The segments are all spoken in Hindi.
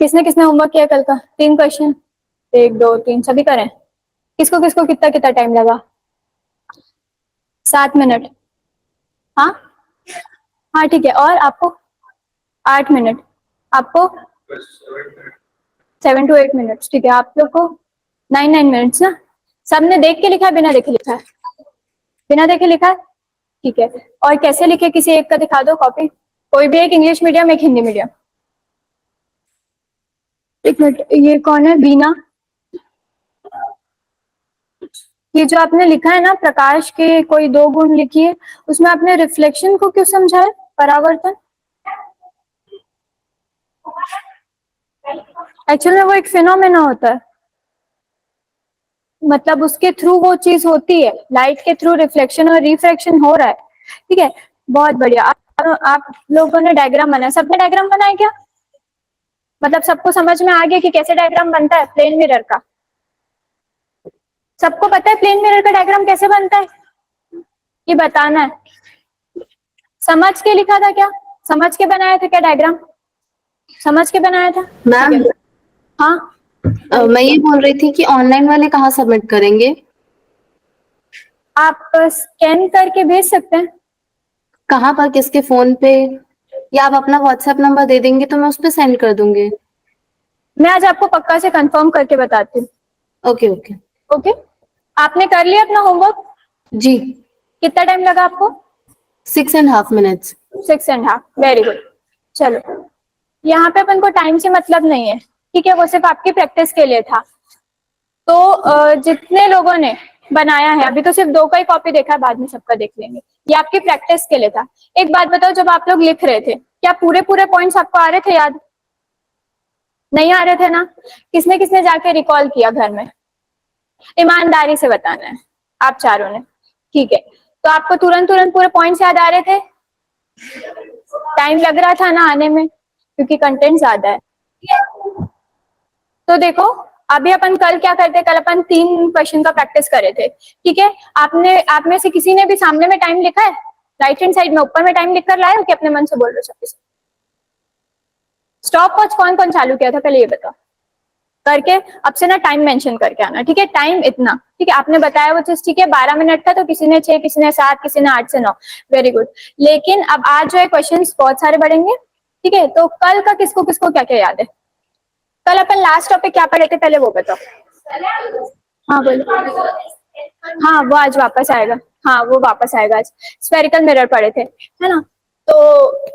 किसने किसने होमवर्क किया कल का? 3 क्वेश्चन, 1 2 3 सभी करें? किसको किसको कितना कितना टाइम लगा? 7 मिनट। हाँ हाँ ठीक है। और आपको 8 मिनट, आपको 7 to 8 मिनट्स। ठीक है, आप लोग को 9 9 मिनट्स ना? सबने देख के लिखा है बिना देखे लिखा है? बिना देखे लिखा है, ठीक है। और कैसे लिखे, किसी एक का दिखा दो कॉपी, कोई भी एक इंग्लिश मीडियम एक हिंदी मीडियम। एक मिनट, ये कौन है? बीना। ये जो आपने लिखा है ना प्रकाश के कोई 2 गुण लिखिए, उसमें आपने रिफ्लेक्शन को क्यों समझा है? परावर्तन। एक्चुअल में वो एक फिनोमेना होता है, मतलब उसके थ्रू वो चीज होती है, लाइट के थ्रू रिफ्लेक्शन और रिफ्रैक्शन हो रहा है। ठीक है, बहुत बढ़िया। आप लोगों ने डायग्राम बनाया, सबने डायग्राम बनाया क्या? मतलब सबको समझ में आ गया कि कैसे डायग्राम बनता है प्लेन मिरर का? सबको पता है प्लेन मिरर का डायग्राम कैसे बनता है? ये बताना है। समझ के लिखा था क्या? समझ के बनाया था क्या डायग्राम? समझ के बनाया था? मैम हाँ मैं ये बोल रही थी कि ऑनलाइन वाले कहाँ सबमिट करेंगे? आप स्कैन करके भेज सकते हैं। कहाँ पर, किसके फोन पे? या आप अपना व्हाट्सएप नंबर दे देंगे तो मैं उस पर सेंड कर दूंगी। मैं आज आपको पक्का से कंफर्म करके बताती हूँ। Okay okay. ओके, आपने कर लिया अपना होमवर्क? जी। कितना टाइम लगा आपको? 6.5 मिनट्स। 6.5, very good. चलो, यहाँ पे अपन को टाइम से मतलब नहीं है, ठीक है, वो सिर्फ आपकी प्रैक्टिस के लिए था। तो जितने लोगों ने बनाया है, अभी तो सिर्फ 2 का ही कॉपी देखा है, बाद में सबका देख लेंगे। ये आपकी प्रैक्टिस के लिए था। एक बात बताओ, जब आप लोग लिख रहे थे, क्या पूरे पूरे पॉइंट्स आपको आ रहे थे याद? नहीं आ रहे थे ना? किसने किसने जाके रिकॉल किया घर में? ईमानदारी से बताना है, आप चारों ने। ठीक है, तो आपको तुरंत तुरंत पूरे पॉइंट्स याद आ रहे थे? टाइम लग रहा था ना आने में, क्योंकि कंटेंट ज्यादा है। तो देखो, अभी अपन कल क्या करते, कल अपन 3 क्वेश्चन का प्रैक्टिस करे थे, ठीक है। आप में से किसी ने भी सामने में टाइम लिखा है? राइट हैंड साइड में ऊपर में टाइम लिख कर लाए हो कि अपने मन से बोल रहे हो सब? स्टॉप वॉच कौन कौन चालू किया था पहले ये बताओ करके? अब से ना टाइम मेंशन करके आना, ठीक है। टाइम इतना, ठीक है, आपने बताया वो चीज, ठीक है। 12 मिनट था, तो किसी ने 6, किसी ने 7, किसी ने 8 से 9, वेरी गुड। लेकिन अब आज जो है क्वेश्चन बहुत सारे बढ़ेंगे, ठीक है। तो कल का किसको किसको क्या क्या याद है? कल अपन लास्ट टॉपिक क्या पढ़े थे पहले वो बताओ। हाँ बोलो। हाँ वो आज वापस आएगा, हाँ वो वापस आएगा आज। स्फेरिकल मिरर पढ़े थे, है ना? तो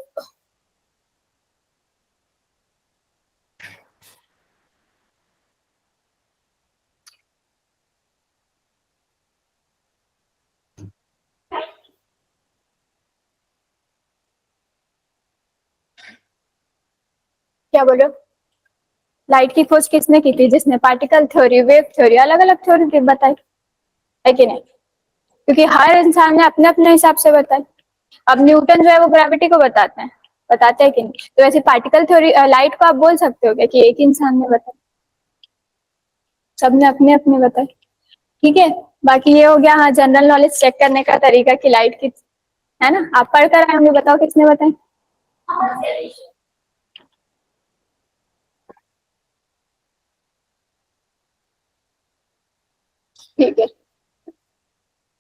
क्या बोलो? लाइट की खोज किसने की थी? जिसने पार्टिकल थ्योरी, वेव थ्योरी, अलग अलग थ्योरी बताई, है कि नहीं? क्योंकि हर इंसान ने अपने अपने हिसाब से बताई। अब न्यूटन जो है वो ग्रेविटी को बताते हैं कि नहीं? तो वैसे पार्टिकल थ्योरी, लाइट को आप बोल सकते हो क्या कि एक इंसान ने बताया? सबने अपने अपने बताए, ठीक है। बाकी ये हो गया हाँ जनरल नॉलेज चेक करने का तरीका कि लाइट की, है ना? आप पढ़ कर आए होंगे, बताओ किसने बताया? ठीक है,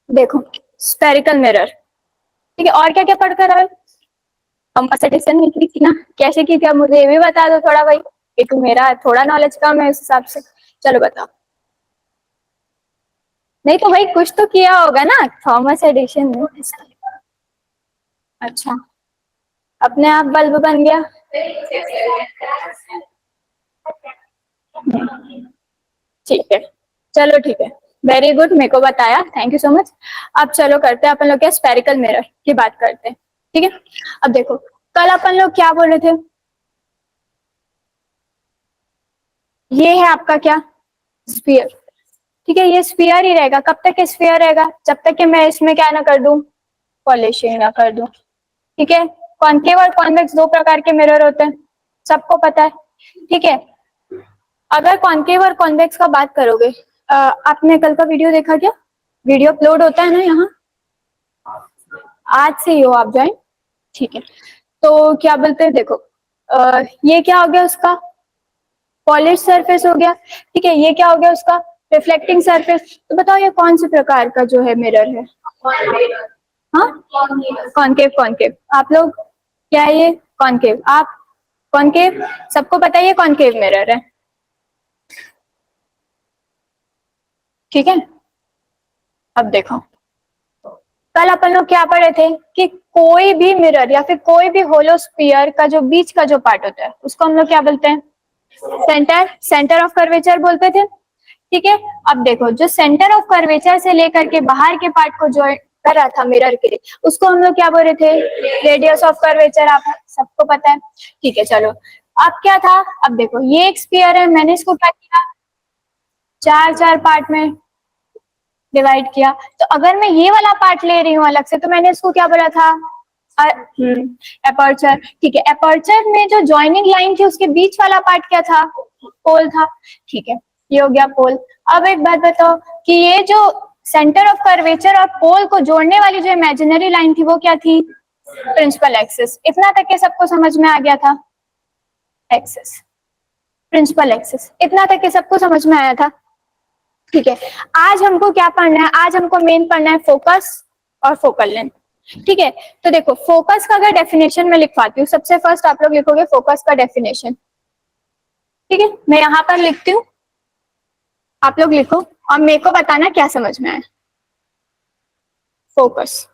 देखो स्फेरिकल मिरर, ठीक है। और क्या क्या पढ़कर आए? हम एडिशन नहीं की थी ना, कैसे की थी? अब मुझे ये भी बता दो थोड़ा भाई, ये तो मेरा थोड़ा नॉलेज कम है इस हिसाब से। चलो बताओ। नहीं तो भाई कुछ तो किया होगा ना थॉमस एडिशन में। अच्छा, अपने आप बल्ब बन गया? ठीक है, चलो ठीक है, वेरी गुड, मेरे को बताया, थैंक यू सो मच। अब चलो करते हैं अपन लोग क्या, स्फेरिकल मिरर की बात करते हैं, ठीक है। अब देखो, कल अपन लोग क्या बोल रहे थे? ये है आपका क्या, स्फीयर, ठीक है। ये स्फीयर ही रहेगा, कब तक ये स्फीयर रहेगा? जब तक कि मैं इसमें क्या ना कर दूं, पॉलिशिंग ना कर दूं, ठीक है। कॉन्केव और कॉन्वेक्स 2 प्रकार के मिरर होते हैं, सबको पता है, ठीक है। अगर कॉन्केव और कॉन्वेक्स का बात करोगे, आपने कल का वीडियो देखा क्या? वीडियो अपलोड होता है ना यहाँ, आज से ही हो आप ज्वाइन, ठीक है। तो क्या बोलते हैं, देखो ये क्या हो गया उसका पॉलिश सरफेस हो गया, ठीक है। ये क्या हो गया उसका, रिफ्लेक्टिंग सरफेस। तो बताओ ये कौन से प्रकार का जो है मिरर है? हाँ, कॉनकेव। कॉनकेव आप लोग क्या है ये? कॉनकेव। आप कॉनकेव, सबको पता है ये कॉनकेव मिरर है, ठीक है। अब देखो, कल अपन लोग क्या पढ़े थे कि कोई भी मिरर या फिर कोई भी होलो स्फीयर का जो बीच का जो पार्ट होता है उसको हम लोग क्या बोलते हैं? सेंटर ऑफ कर्वेचर बोलते थे, ठीक है। अब देखो, जो सेंटर ऑफ कर्वेचर से लेकर के बाहर के पार्ट को ज्वाइन कर रहा था मिरर के लिए, उसको हम लोग क्या बोल रहे थे? Radius of curvature. आप सबको पता है, ठीक है। चलो, अब क्या था, अब देखो ये एक स्फीयर है, मैंने इसको क्या किया, चार चार पार्ट में डिवाइड किया। तो अगर मैं ये वाला पार्ट ले रही हूँ अलग से, तो मैंने इसको क्या बोला था? एपर्चर, ठीक है। एपर्चर में जो जॉइनिंग लाइन थी उसके बीच वाला पार्ट क्या था? पोल था, ठीक है। ये हो गया पोल। अब एक बात बताओ कि ये जो सेंटर ऑफ कर्वेचर और पोल को जोड़ने वाली जो इमेजिनरी लाइन थी वो क्या थी? Principal axis. इतना तक के सबको समझ में आ गया था? एक्सिस, प्रिंसिपल एक्सिस, इतना तक के सबको समझ में आया था, ठीक है। आज हमको क्या पढ़ना है? आज हमको मेन पढ़ना है फोकस और फोकल लेंथ, ठीक है। तो देखो, फोकस का अगर डेफिनेशन में लिखवाती हूँ, सबसे फर्स्ट आप लोग लिखोगे फोकस का डेफिनेशन, ठीक है। मैं यहाँ पर लिखती हूँ, आप लोग लिखो और मेरे को बताना क्या समझ में आया। फोकस,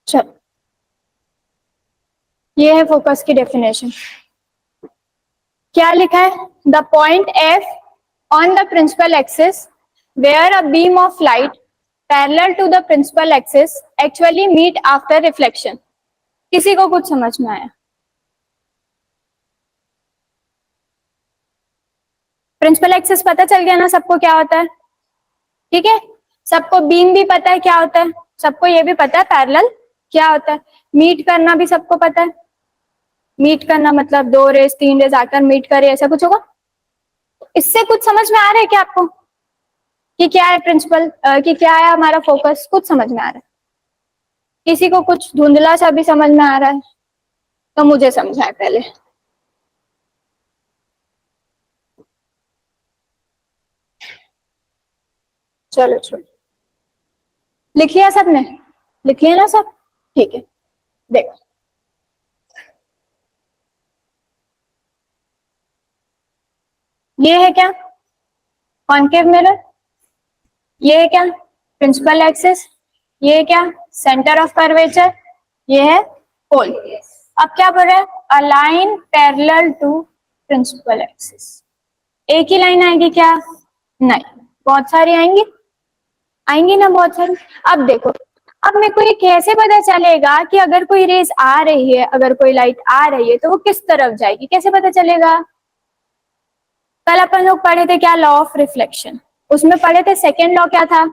चलो ये है फोकस की डेफिनेशन। क्या लिखा है? The point F on the principal axis where a beam of light parallel to the principal axis actually meet after reflection. किसी को कुछ समझ में आया? प्रिंसिपल एक्सिस पता चल गया ना सबको क्या होता है, ठीक है। सबको बीम भी पता है क्या होता है, सबको ये भी पता है पैरेलल क्या होता है, मीट करना भी सबको पता है। मीट करना मतलब दो रेस तीन रेस आकर मीट करे, ऐसा कुछ होगा। इससे कुछ समझ में आ रहा है क्या आपको कि क्या है प्रिंसिपल, कि क्या है हमारा फोकस? कुछ समझ में आ रहा है? किसी को कुछ धुंधला सा भी समझ में आ रहा है तो मुझे समझाए पहले। चलो छोड़, लिख लिया सबने? लिख लिया ना सब, ठीक है। देखो, ये है क्या? Concave mirror. ये है क्या? Principal axis. ये है क्या? Centre of curvature. ये है पोल। अब क्या बोल रहा है? A line parallel to principal axis. एक ही लाइन आएगी क्या? नहीं, बहुत सारी आएंगी, आएंगी ना बहुत सारी। अब देखो, अब मेरे को ये कैसे पता चलेगा कि अगर कोई रेस आ रही है, अगर कोई लाइट आ रही है तो वो किस तरफ जाएगी, कैसे पता चलेगा? कल अपन लोग पढ़े थे क्या? Law of reflection. उसमें पढ़े थे सेकेंड लॉ क्या था?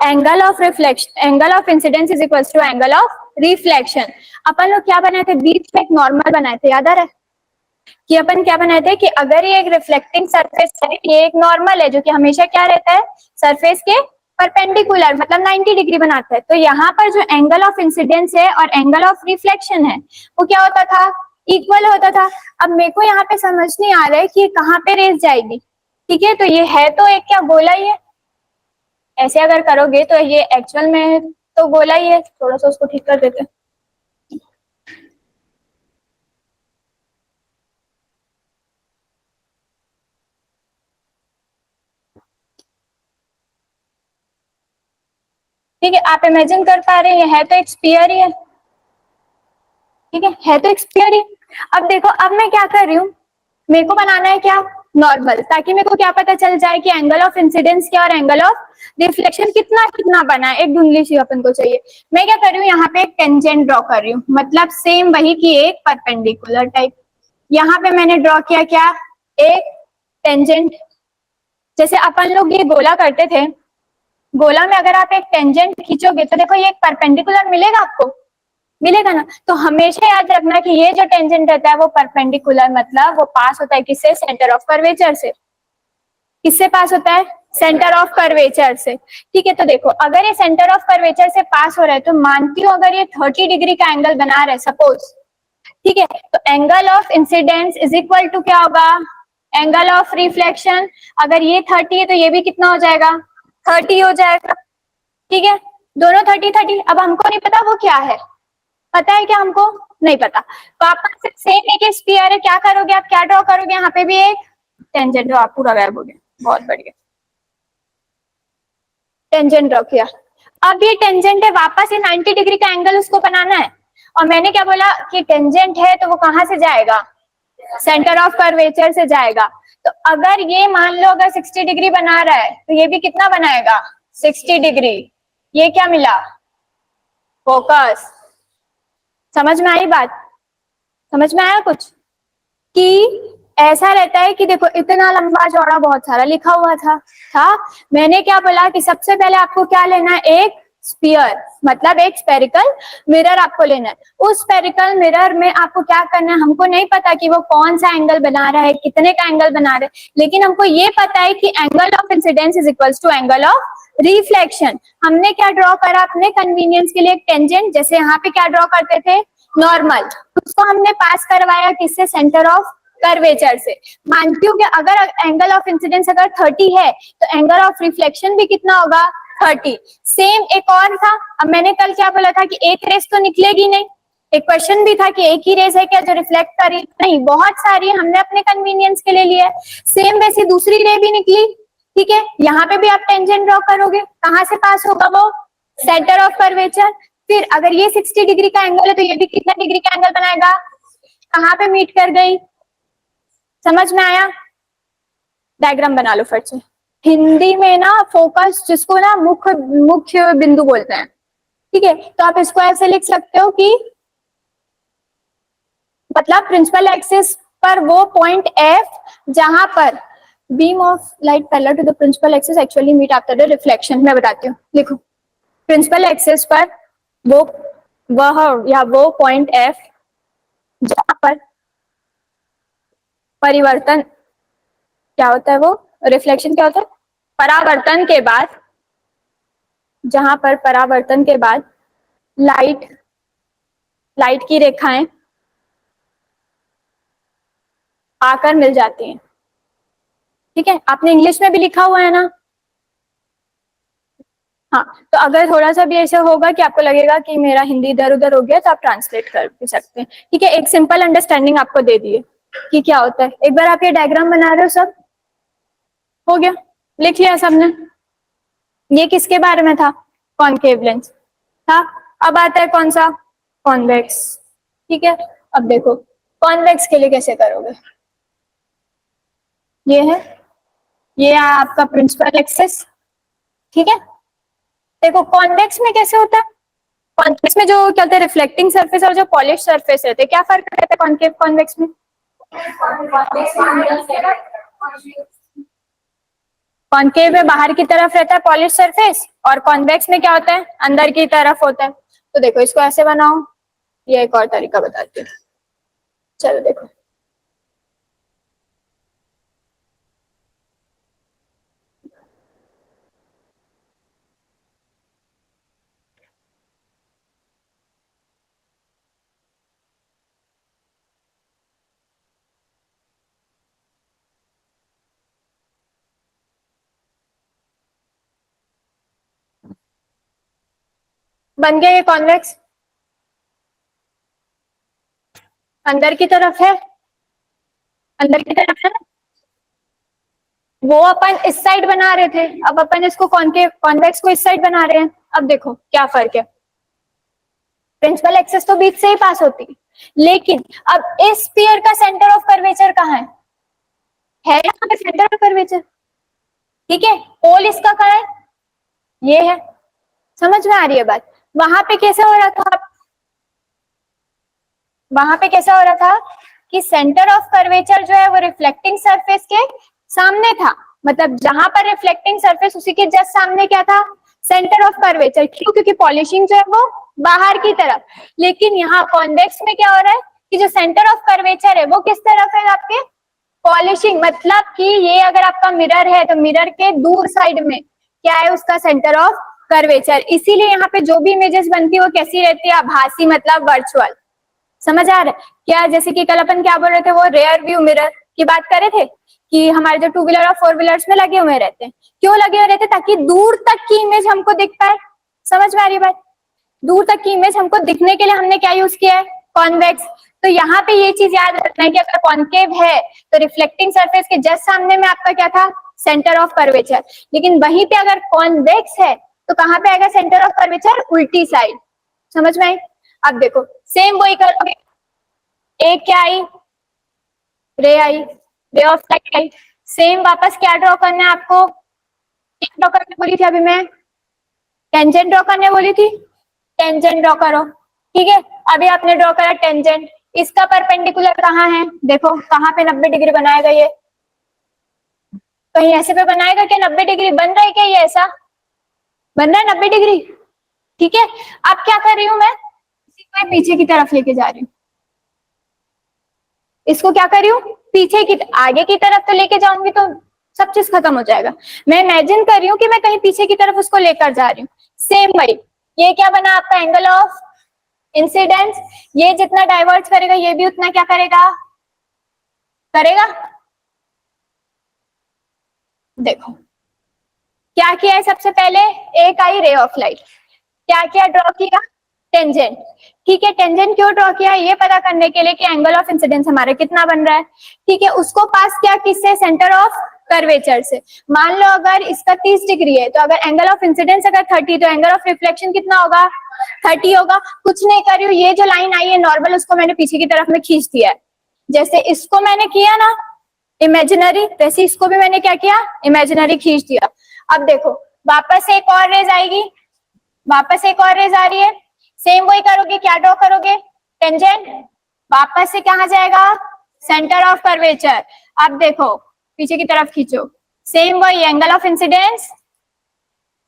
Angle of reflection, angle of incidence is equal to angle of reflection. अपन लोग क्या बनाए थे? बीच में एक नॉर्मल बनाए थे, याद आ रहा है? कि अपन क्या बनाए थे कि अगर ये एक रिफ्लेक्टिंग सरफेस है, ये एक नॉर्मल है जो कि हमेशा क्या रहता है, सरफेस के परपेंडिकुलर, मतलब 90 डिग्री बनाता है। तो यहाँ पर जो एंगल ऑफ इंसिडेंस है और एंगल ऑफ रिफ्लेक्शन है वो क्या होता था, इक्वल होता था। अब मेरे को यहाँ पे समझ नहीं आ रहा है कि ये कहाँ पे रेस जाएगी। ठीक है, तो ये है तो एक क्या गोला ही है, ऐसे अगर करोगे तो ये एक्चुअल में तो गोला ही है। थोड़ा सा उसको ठीक कर देते हैं। ठीक है, आप इमेजिन कर पा रहे हैं, है तो एक स्फीयर ही है। ठीक है तो एक स्फीयर ही। अब देखो, अब मैं क्या कर रही हूँ, मेरे को बनाना है क्या, नॉर्मल, ताकि मेरे को क्या पता चल जाए कि एंगल ऑफ इंसिडेंस क्या और एंगल ऑफ रिफ्लेक्शन कितना कितना बना है, एक धुंधली सी अपन को चाहिए। मैं क्या कर रही हूँ, यहाँ पे एक टेंजेंट ड्रॉ कर रही हूँ, मतलब सेम वही की एक परपेंडिकुलर टाइप। यहाँ पे मैंने ड्रॉ किया क्या, एक टेंजेंट। जैसे अपन लोग ये गोला करते थे, गोला में अगर आप एक टेंजेंट खींचोगे तो देखो ये एक परपेंडिकुलर मिलेगा आपको, मिलेगा ना। तो हमेशा याद रखना कि ये जो टेंजेंट रहता है वो परपेंडिकुलर, मतलब वो पास होता है किससे, सेंटर ऑफ कर्वेचर से। किससे पास होता है, सेंटर ऑफ कर्वेचर से। ठीक है, तो देखो अगर ये सेंटर ऑफ कर्वेचर से पास हो रहा है तो मानती हूँ अगर ये 30 डिग्री का एंगल बना रहा है सपोज, ठीक है, तो angle of incidence is equal to क्या होगा, एंगल ऑफ रिफ्लेक्शन। अगर ये 30 है तो ये भी कितना हो जाएगा, 30 हो जाएगा। ठीक है, दोनों 30 30। अब हमको नहीं पता वो क्या है, पता है क्या हमको, नहीं पता। वापस से सेम एक स्फीयर है, क्या करोगे आप, क्या ड्रॉ करोगे, यहाँ पे भी एक टेंजेंट ड्रॉ, पूरा गायब हो गया, बहुत बढ़िया, टेंजेंट ड्रॉ किया। अब ये टेंजेंट है, वापस ये 90 डिग्री का एंगल उसको बनाना है। और मैंने क्या बोला कि टेंजेंट है तो वो कहां से जाएगा, सेंटर ऑफ कर्वेचर से जाएगा। तो अगर ये मान लो अगर 60 डिग्री बना रहा है तो ये भी कितना बनाएगा, 60 डिग्री। ये क्या मिला, फोकस। समझ में आई बात, समझ में आया कुछ, कि ऐसा रहता है कि देखो इतना लंबा चौड़ा बहुत सारा लिखा हुआ था। मैंने क्या बोला कि सबसे पहले आपको क्या लेना है, एक स्फीयर, मतलब एक स्पेरिकल मिरर आपको लेना है। उस स्पेरिकल मिरर में आपको क्या करना है, हमको नहीं पता कि वो कौन सा एंगल बना रहा है, कितने का एंगल बना रहा है, लेकिन हमको ये पता है कि angle of incidence is equals to angle of reflection. हमने क्या ड्रॉ करा अपने कन्वीनियंस के लिए, एक टेंजेंट, जैसे यहाँ पे क्या ड्रॉ करते थे, नॉर्मल, उसको हमने पास करवाया किससे, सेंटर ऑफ कर्वेचर से। मानती हूँ कि अगर एंगल ऑफ इंसिडेंस अगर 30 है तो एंगल ऑफ रिफ्लेक्शन भी कितना होगा, 30। सेम एक और था, अब मैंने कल क्या बोला था कि एक रेस तो निकलेगी नहीं, एक क्वेश्चन भी था कि एक ही रेस है क्या जो रिफ्लेक्ट करी, नहीं, बहुत सारी हमने अपने कन्वीनियंस के लिए लिया है। सेम वैसी दूसरी रे भी निकली। ठीक है, यहाँ पे भी आप टेंजेंट ड्रॉ करोगे, कहाँ से पास होगा वो, सेंटर ऑफ कर्वेचर। फिर अगर ये 60 डिग्री का एंगल है तो ये भी कितना डिग्री का एंगल बनाएगा, कहाँ पे मीट कर गई, समझ में आया। डायग्राम बना लो फिर से। हिंदी में ना फोकस जिसको ना मुख्य मुख्य बिंदु बोलते हैं। ठीक है, तो आप इसको ऐसे लिख सकते हो कि मतलब प्रिंसिपल एक्सिस पर वो पॉइंट एफ जहां पर beam of light parallel to the principal axis actually meet after the reflection. मैं बताती हूँ, लिखो, प्रिंसिपल एक्सिस पर वो वह या वो पॉइंट एफ जहां पर परिवर्तन क्या होता है, वो रिफ्लेक्शन क्या होता है, परावर्तन के बाद, जहां पर परावर्तन के बाद लाइट लाइट की रेखाएं आकर मिल जाती हैं। ठीक है, आपने इंग्लिश में भी लिखा हुआ है ना। हाँ, तो अगर थोड़ा सा भी ऐसा होगा कि आपको लगेगा कि मेरा हिंदी इधर उधर हो गया तो आप ट्रांसलेट कर भी सकते हैं। ठीक है, एक सिंपल अंडरस्टैंडिंग आपको दे दिए कि क्या होता है। एक बार आप ये डायग्राम बना रहे हो, सब हो गया, लिख लिया सबने। ये किसके बारे में था, कॉनकेव लेंस था। अब आता है कौन सा, कॉन्वेक्स। ठीक है, अब देखो कॉन्वेक्स के लिए कैसे करोगे, ये है, ये आपका प्रिंसिपल एक्सिस। ठीक है, देखो कॉन्वेक्स में कैसे होता है, कॉन्वेक्स में जो क्या होता है, रिफ्लेक्टिंग सरफेस और जो पॉलिश सरफेस रहते हैं, क्या फर्क रहता है कॉन्केव कॉन्वेक्स में। कॉन्केव में बाहर की तरफ रहता है पॉलिश सरफेस, और कॉन्वेक्स में क्या होता है, अंदर की तरफ होता है। तो देखो इसको ऐसे बनाओ, ये एक और तरीका बताती हूँ, चलो देखो। बन गया ये कॉन्वेक्स, अंदर की तरफ है, अंदर की तरफ है ना। वो अपन इस साइड बना रहे थे, अब अपन इसको कॉन्केव कॉन्वेक्स को इस साइड बना रहे हैं। अब देखो क्या फर्क है, प्रिंसिपल एक्सिस तो बीच से ही पास होती है, लेकिन अब इस स्फीयर का सेंटर ऑफ कर्वेचर कहाँ है यहाँ पे सेंटर ऑफ कर्वेचर, ठीक है। पोल इसका कहाँ है, ये है। समझ में आ रही है बात। वहां पे कैसे हो रहा था, वहां पे कैसा हो रहा था कि सेंटर ऑफ कर्वेचर जो है वो रिफ्लेक्टिंग सरफेस के सामने था, मतलब जहां पर रिफ्लेक्टिंग सरफेस उसी के जस्ट सामने क्या था, सेंटर ऑफ कर्वेचर। क्यों, क्योंकि पॉलिशिंग जो है वो बाहर की तरफ। लेकिन यहाँ कॉन्वेक्स में क्या हो रहा है कि जो सेंटर ऑफ कर्वेचर है वो किस तरफ है आपके, पॉलिशिंग। मतलब कि ये अगर आपका मिरर है तो मिरर के दूर साइड में क्या है, उसका सेंटर ऑफ कर्वेचर। इसीलिए यहाँ पे जो भी इमेजेस बनती है वो कैसी रहती है, आभासी, मतलब वर्चुअल। समझ आ रहा है क्या, जैसे कि कल अपन क्या बोल रहे थे, वो रेयर व्यू मिरर की बात कर रहे थे कि हमारे जो 2 व्हीलर और 4 व्हीलर्स में लगे हुए रहते हैं। क्यों लगे हुए रहते हैं, ताकि दूर तक की इमेज हमको दिख पाए। समझ में आ रही बात, दूर तक की इमेज हमको दिखने के लिए हमने क्या यूज किया है, कॉन्वेक्स। तो यहाँ पे ये चीज याद रखना है कि अगर कॉन्केव है तो रिफ्लेक्टिंग सरफेस के जस्ट सामने में आपका क्या था, सेंटर ऑफ कर्वेचर। लेकिन वहीं पे अगर कॉन्वेक्स है तो कहाँ पे आएगा सेंटर ऑफ कर्वेचर, उल्टी साइड। समझ में आई। अब देखो सेम वही करोगे, एक क्या आई, रे आई, रे ऑफ लाइट आई। सेम वापस क्या ड्रॉ करना है आपको, क्या ड्रॉ करने बोली थी अभी मैं, टेंजेंट ड्रॉ करने बोली थी, टेंजेंट ड्रॉ करो। ठीक है, अभी आपने ड्रॉ करा टेंजेंट, इसका परपेंडिकुलर कहाँ है, देखो कहाँ पे 90 डिग्री बनाएगा ये, कहीं ऐसे पे बनाएगा क्या, 90 डिग्री बन रहा है क्या, ये ऐसा बन रहा है 90 डिग्री। ठीक है, अब क्या कर रही हूं मैं, इसी को पीछे की तरफ लेके जा रही हूँ, इसको क्या कर रही हूँ, पीछे की, आगे की तरफ तो लेके जाऊंगी तो सब चीज खत्म हो जाएगा। मैं इमेजिन कर रही हूँ कि मैं कहीं पीछे की तरफ उसको लेकर जा रही हूँ। सेम वही, ये क्या बना आपका एंगल ऑफ इंसिडेंस, ये जितना डाइवर्ज करेगा ये भी उतना क्या करेगा, करेगा। देखो क्या किया है, सबसे पहले एक आई रे ऑफ लाइट, क्या किया, ड्रॉ किया टेंजेंट। ठीक है, टेंजेंट क्यों ड्रॉ किया, ये पता करने के लिए कि एंगल ऑफ इंसिडेंस हमारा कितना बन रहा है। ठीक है, उसको पास किया किससे, सेंटर ऑफ कर्वेचर से। मान लो अगर इसका 30 डिग्री है तो अगर एंगल ऑफ इंसिडेंस अगर 30, तो एंगल ऑफ रिफ्लेक्शन कितना होगा, 30 होगा। कुछ नहीं कर रही हूँ, ये जो लाइन आई है नॉर्मल, उसको मैंने पीछे की तरफ में खींच दिया है। जैसे इसको मैंने किया ना इमेजिनरी, वैसे इसको भी मैंने क्या किया, इमेजिनरी खींच दिया। अब देखो वापस एक और रेज आएगी, वापस एक और रेज आ रही है, सेम वही करोगे, क्या ड्रॉ करोगे, टेंजेंट, वापस से कहा जाएगा, सेंटर ऑफ कर्वेचर। अब देखो पीछे की तरफ खींचो, सेम वही, angle of incidence,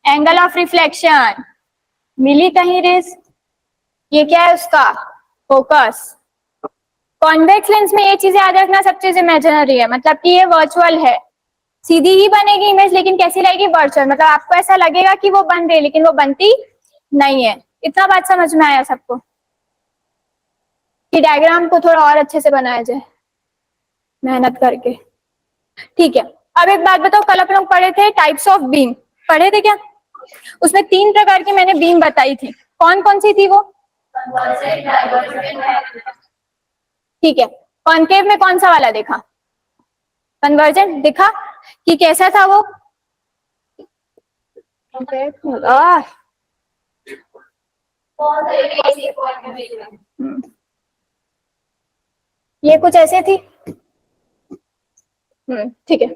angle of reflection, मिली कहीं रेज, ये क्या है उसका फोकस। कॉन्वेक्स लेंस में ये चीज याद रखना, सब चीज इमेजिनरी है, मतलब कि ये वर्चुअल है। सीधी ही बनेगी इमेज, लेकिन कैसी लगेगी, वर्चुअल, मतलब आपको ऐसा लगेगा कि वो बन रही है लेकिन वो बनती नहीं है। इतना बात समझ में आया सबको, कि डायग्राम को थोड़ा और अच्छे से बनाया जाए मेहनत करके। ठीक है, अब एक बात बताओ, कल अपन लोग पढ़े थे टाइप्स ऑफ बीम, पढ़े थे क्या, उसमें 3 प्रकार की मैंने बीम बताई थी, कौन कौन सी थी वो, ठीक है। कॉन्केव में कौन सा वाला देखा, कन्वर्जेंट दिखा, कि कैसा था वो, ये कुछ ऐसे थी, ठीक है।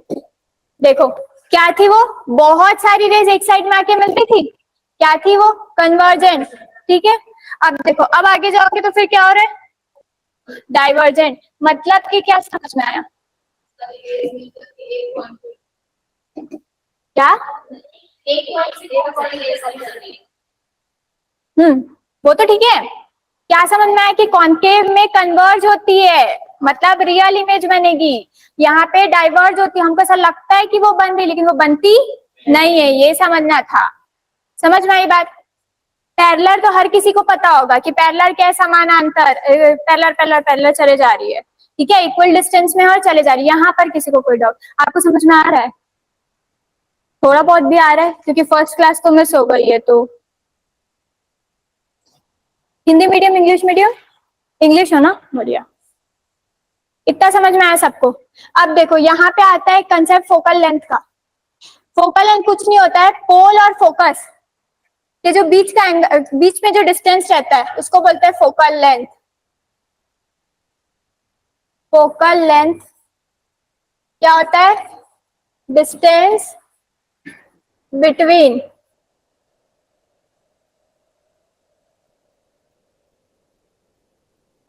देखो क्या थी वो, बहुत सारी रेज एक साइड में आके मिलती थी, क्या थी वो, कन्वर्जेंट। ठीक है, अब देखो अब आगे जाओगे तो फिर क्या हो रहा है, डाइवर्जेंट। मतलब कि क्या समझ में आया, क्या, वो तो ठीक है, क्या समझ में आया कि कॉन्केव में कन्वर्ज होती है, मतलब रियल इमेज बनेगी, यहाँ पे डाइवर्ज होती है, हमको ऐसा लगता है कि वो बन रही लेकिन वो बनती नहीं है, ये समझना था। समझ में आई बात। पैरेलल तो हर किसी को पता होगा कि पैरेलल क्या है, समानांतर, पैरेलल पैरेलल पैरेलल चले जा रही है, ठीक है, इक्वल डिस्टेंस में और चले जा रही है। यहाँ पर किसी को कोई डाउट, आपको समझ में आ रहा है, थोड़ा बहुत भी आ रहा है, क्योंकि फर्स्ट क्लास तो मिस हो गई है तो Hindi medium English medium? English हो ना, बढ़िया। इतना समझ में आया सबको? अब देखो यहाँ पे आता है कंसेप्ट फोकल लेंथ का। फोकल लेंथ कुछ नहीं होता है, पोल और फोकस, ये जो बीच का एंगल, बीच में जो डिस्टेंस रहता है उसको बोलते हैं फोकल लेंथ। फोकल लेंथ क्या होता है? Distance between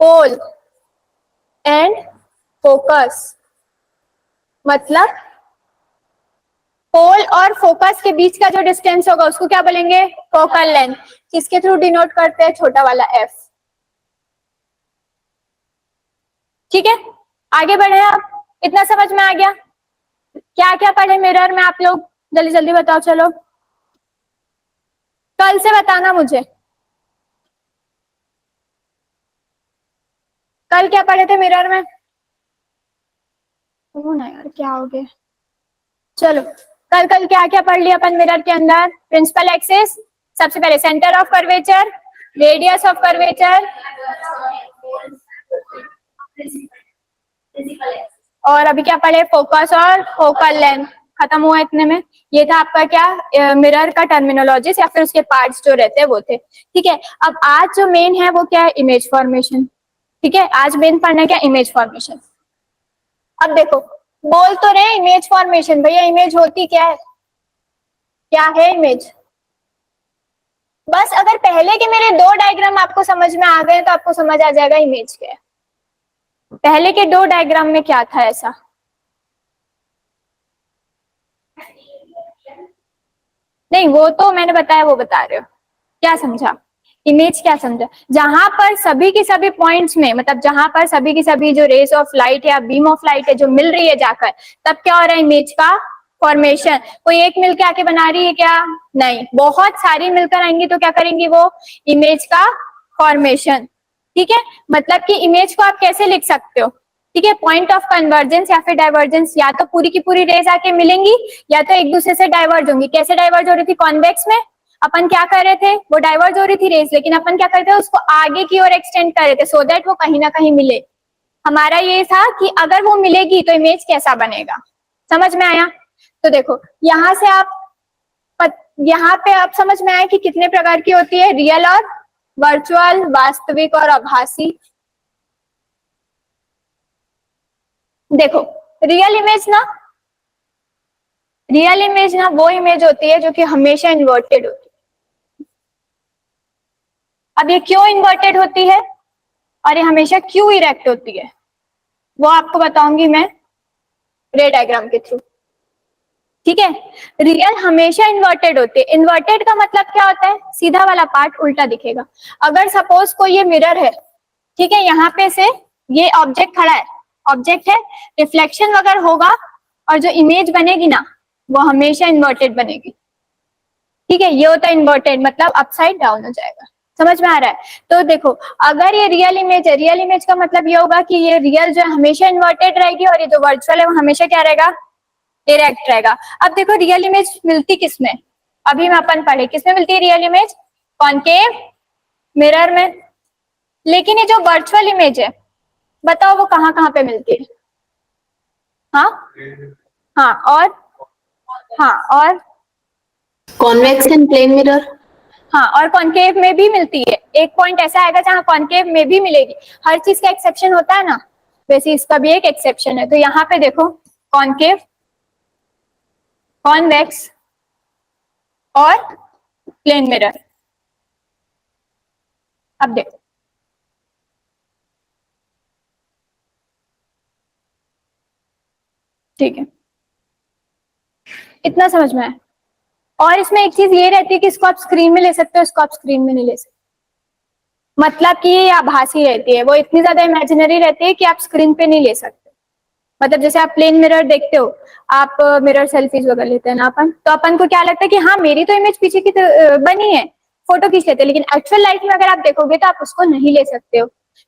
pole and focus. मतलब पोल और फोकस के बीच का जो डिस्टेंस होगा उसको क्या बोलेंगे? Focal length. किसके थ्रू डिनोट करते हैं? छोटा वाला एफ। ठीक है, आगे बढ़े आप। इतना समझ में आ गया? क्या क्या पढ़े मिरर में आप लोग? जल्दी जल्दी बताओ, चलो कल से बताना मुझे। कल क्या पढ़े थे मिरर में? ओ ना यार, क्या हो गया? चलो कल कल क्या क्या पढ़ लिया अपन मिरर के अंदर? प्रिंसिपल एक्सिस, सबसे पहले centre of curvature, radius of curvature, और अभी क्या पढ़े? फोकस और फोकल लेंथ। खत्म हुआ इतने में। ये था आपका क्या, मिरर का टर्मिनोलॉजीज या फिर उसके पार्ट्स जो रहते हैं वो थे। ठीक है, अब आज जो मेन है वो क्या है? Image formation. ठीक है, आज मेन पढ़ना है क्या? Image formation. अब देखो, बोल तो रहे इमेज फॉर्मेशन, भैया इमेज होती क्या है? क्या है इमेज? बस अगर पहले के मेरे दो डायग्राम आपको समझ में आ गए तो आपको समझ आ जाएगा इमेज क्या है। पहले के दो डायग्राम में क्या था ऐसा? नहीं, वो तो मैंने बताया, वो बता रहे हो। क्या समझा? इमेज क्या समझा? जहां पर सभी की सभी पॉइंट्स में, मतलब जहां पर सभी की सभी जो रेस ऑफ लाइट या बीम ऑफ लाइट है जो मिल रही है जाकर, तब क्या हो रहा है? इमेज का फॉर्मेशन। कोई एक मिलकर आके बना रही है क्या? नहीं, बहुत सारी मिलकर आएंगी तो क्या करेंगी वो? इमेज का फॉर्मेशन। ठीक है, मतलब कि इमेज को आप कैसे लिख सकते हो? ठीक है, पॉइंट ऑफ कन्वर्जेंस या फिर डाइवर्जेंस, या तो पूरी की पूरी रेज आके मिलेंगी या तो एक दूसरे से डाइवर्ज होंगी। कैसे डाइवर्ज हो रही थी? कॉन्वेक्स में अपन क्या कर रहे थे? वो डाइवर्ज हो रही थी रेस, लेकिन अपन क्या करते थे? उसको आगे की ओर एक्सटेंड कर रहे थे सो दैट वो कहीं ना कहीं मिले। हमारा ये था कि अगर वो मिलेगी तो इमेज कैसा बनेगा। समझ में आया? तो देखो यहाँ से आप यहाँ पे आप समझ में आया कि कितने प्रकार की होती है? रियल और वर्चुअल, वास्तविक और आभासी। देखो रियल इमेज ना वो इमेज होती है जो कि हमेशा इन्वर्टेड होती है। अब ये क्यों इन्वर्टेड होती है और ये हमेशा क्यों इरेक्ट होती है वो आपको बताऊंगी मैं रे डायग्राम के थ्रू। ठीक है, रियल हमेशा इन्वर्टेड होते हैं। इन्वर्टेड का मतलब क्या होता है? सीधा वाला पार्ट उल्टा दिखेगा। अगर सपोज कोई ये मिरर है, ठीक है, यहाँ पे से ये ऑब्जेक्ट खड़ा है, ऑब्जेक्ट है, रिफ्लेक्शन वगैरह होगा और जो इमेज बनेगी ना वो हमेशा इन्वर्टेड बनेगी। ठीक है, ये होता है इन्वर्टेड, मतलब अपसाइड डाउन हो जाएगा। समझ में आ रहा है? तो देखो अगर ये रियल इमेज है, रियल इमेज का मतलब ये होगा कि ये रियल जो है हमेशा इन्वर्टेड रहेगी और ये जो वर्चुअल है वो हमेशा क्या रहेगा? डायरेक्ट रहेगा। अब देखो रियल इमेज मिलती किसमें? अभी मैं अपन पढ़े किसमें मिलती है रियल इमेज? कॉनकेव मिरर में। लेकिन ये जो वर्चुअल इमेज है बताओ वो कहाँ कहाँ पे मिलती है? हाँ हाँ, और हाँ, और कॉन्वेक्स एंड प्लेन मिरर। हाँ, और कॉनकेव में भी मिलती है। एक पॉइंट ऐसा आएगा जहां कॉनकेव में भी मिलेगी। हर चीज का एक्सेप्शन होता है ना, वैसे इसका भी एक एक्सेप्शन है। तो यहाँ पे देखो कॉनकेव, कॉन्वेक्स और प्लेन मिरर। अब देखो ठीक है, इतना समझ में आया। और इसमें एक चीज ये रहती है कि इसको आप स्क्रीन में ले सकते हो, इसको आप स्क्रीन में नहीं ले सकते। मतलब कि ये आभासी रहती है, वो इतनी ज्यादा इमेजिनरी रहती है कि आप स्क्रीन पे नहीं ले सकते। मतलब जैसे आप प्लेन मिरर देखते हो, आप मिरर सेल्फीज वगैरह लेते हैं ना अपन, तो अपन को क्या लगता है कि हाँ मेरी तो इमेज पीछे की बनी है, फोटो खींच लेते हैं। लेकिन एक्चुअल लाइफ में अगर आप देखोगे तो आप उसको नहीं ले सकते हो।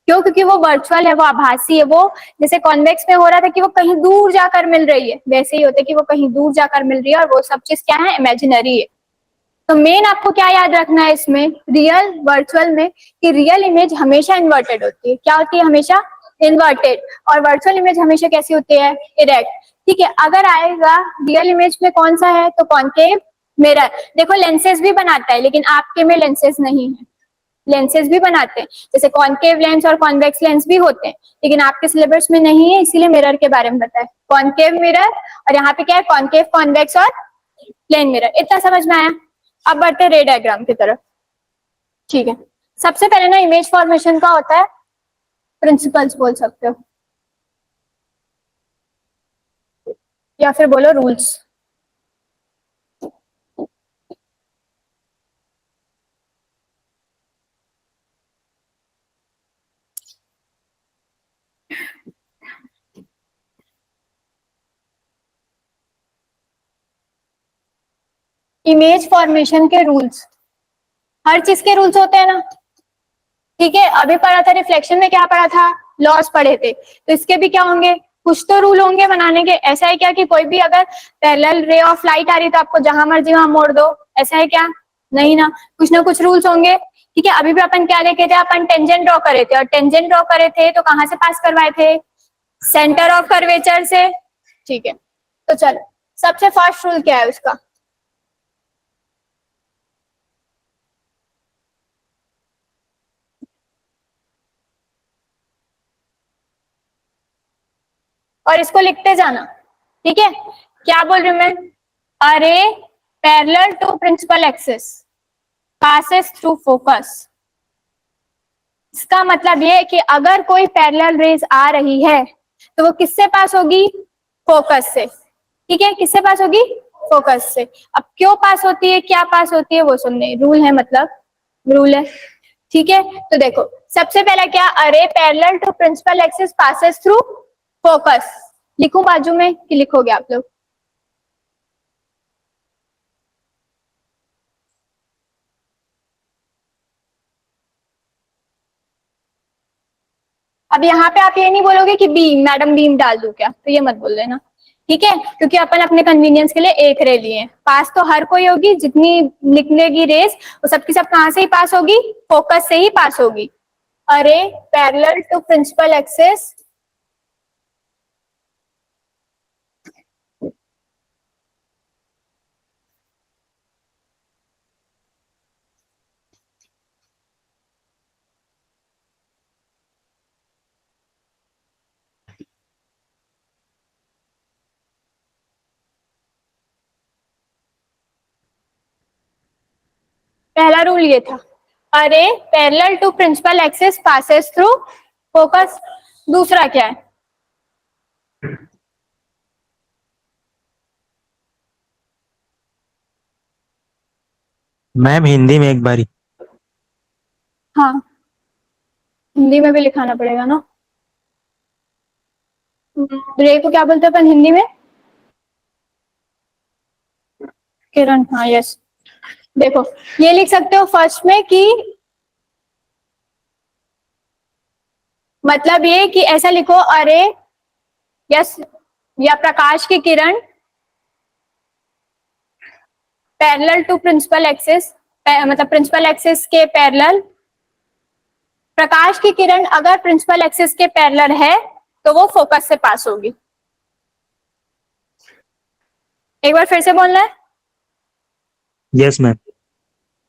क्यों? क्योंकि वो वर्चुअल है, वो आभासी है। वो जैसे कॉन्वेक्स में हो रहा था कि वो कहीं दूर जाकर मिल रही है, वैसे ही होता है कि वो कहीं दूर जाकर मिल रही है और वो सब चीज क्या है? इमेजिनरी है। तो मेन आपको क्या याद रखना है इसमें, रियल वर्चुअल में, कि रियल इमेज हमेशा इन्वर्टेड होती है। क्या होती है? हमेशा इन्वर्टेड। और वर्चुअल इमेज हमेशा कैसी होती है? इरेक्ट। ठीक है, अगर आएगा रियल इमेज में कौन सा है, तो कॉनकेव मिरर। देखो लेंसेज भी बनाता है, लेकिन आपके में लेंसेज नहीं है। लेंसेज भी बनाते हैं, जैसे कॉनकेव लेंस और कॉन्वेक्स लेंस भी होते हैं, लेकिन आपके सिलेबस में नहीं है, इसीलिए मिरर के बारे में बताया, कॉनकेव मिरर। और यहाँ पे क्या है? कॉनकेव, कॉन्वेक्स और प्लेन मिरर। इतना समझ में आया? अब बढ़ते हैं रे डायग्राम की तरफ। ठीक है, सबसे पहले ना इमेज फॉर्मेशन का होता है प्रिंसिपल्स, बोल सकते हो या फिर बोलो रूल्स। इमेज फॉर्मेशन के रूल्स, हर चीज के रूल्स होते हैं ना। ठीक है, अभी पढ़ा था रिफ्लेक्शन में, क्या पढ़ा था? लॉस पढ़े थे। तो इसके भी क्या होंगे? कुछ तो रूल होंगे बनाने के। ऐसा है क्या कि कोई भी अगर पैरेलल रे ऑफ लाइट आ रही तो आपको जहां मर्जी वहां मोड़ दो? ऐसा है क्या? नहीं ना, कुछ ना कुछ रूल्स होंगे। ठीक है, अभी भी अपन क्या देखे थे? अपन टेंजेंट ड्रॉ करे थे, और टेंजेंट ड्रॉ करे थे तो कहां से पास करवाए थे? सेंटर ऑफ कर्वेचर से। ठीक है, तो चलो सबसे फर्स्ट रूल क्या है उसका? और इसको लिखते जाना। ठीक है, क्या बोल रही हूं मैं? A ray parallel to principal axis passes through focus. इसका मतलब ये है कि अगर कोई पैरेलल रेज आ रही है तो वो किससे पास होगी? फोकस से। ठीक है, किससे पास होगी? फोकस से। अब क्यों पास होती है, क्या पास होती है, वो सुनने, रूल है, मतलब रूल है। ठीक है, तो देखो सबसे पहला क्या? A ray parallel to principal axis passes through focus. लिखूं बाजू में कि लिखोगे आप लोग? अब यहाँ पे आप ये नहीं बोलोगे कि बीम, मैडम बीम डाल दूं क्या, तो ये मत बोल लेना। ठीक है, क्योंकि अपन अपने कन्वीनियंस के लिए एक रे लिए, पास तो हर कोई होगी, जितनी निकलेगी रेस वो सबकी सब कहां से ही पास होगी? फोकस से ही पास होगी। A ray parallel to principal axis पहला रूल ये था, a ray parallel to principal axis passes through focus. दूसरा क्या है? मैम हिंदी में एक बारी। हाँ, हिंदी में भी लिखाना पड़ेगा ना। रे को क्या बोलते हैं अपन हिंदी में? किरण, हाँ यस। देखो ये लिख सकते हो फर्स्ट में कि, मतलब ये कि ऐसा लिखो, अरे यस, या प्रकाश की किरण पैरेलल टू प्रिंसिपल एक्सिस, मतलब प्रिंसिपल एक्सिस के पैरेलल, प्रकाश की किरण अगर प्रिंसिपल एक्सिस के पैरेलल है तो वो फोकस से पास होगी। एक बार फिर से बोलना है। Yes ma'am.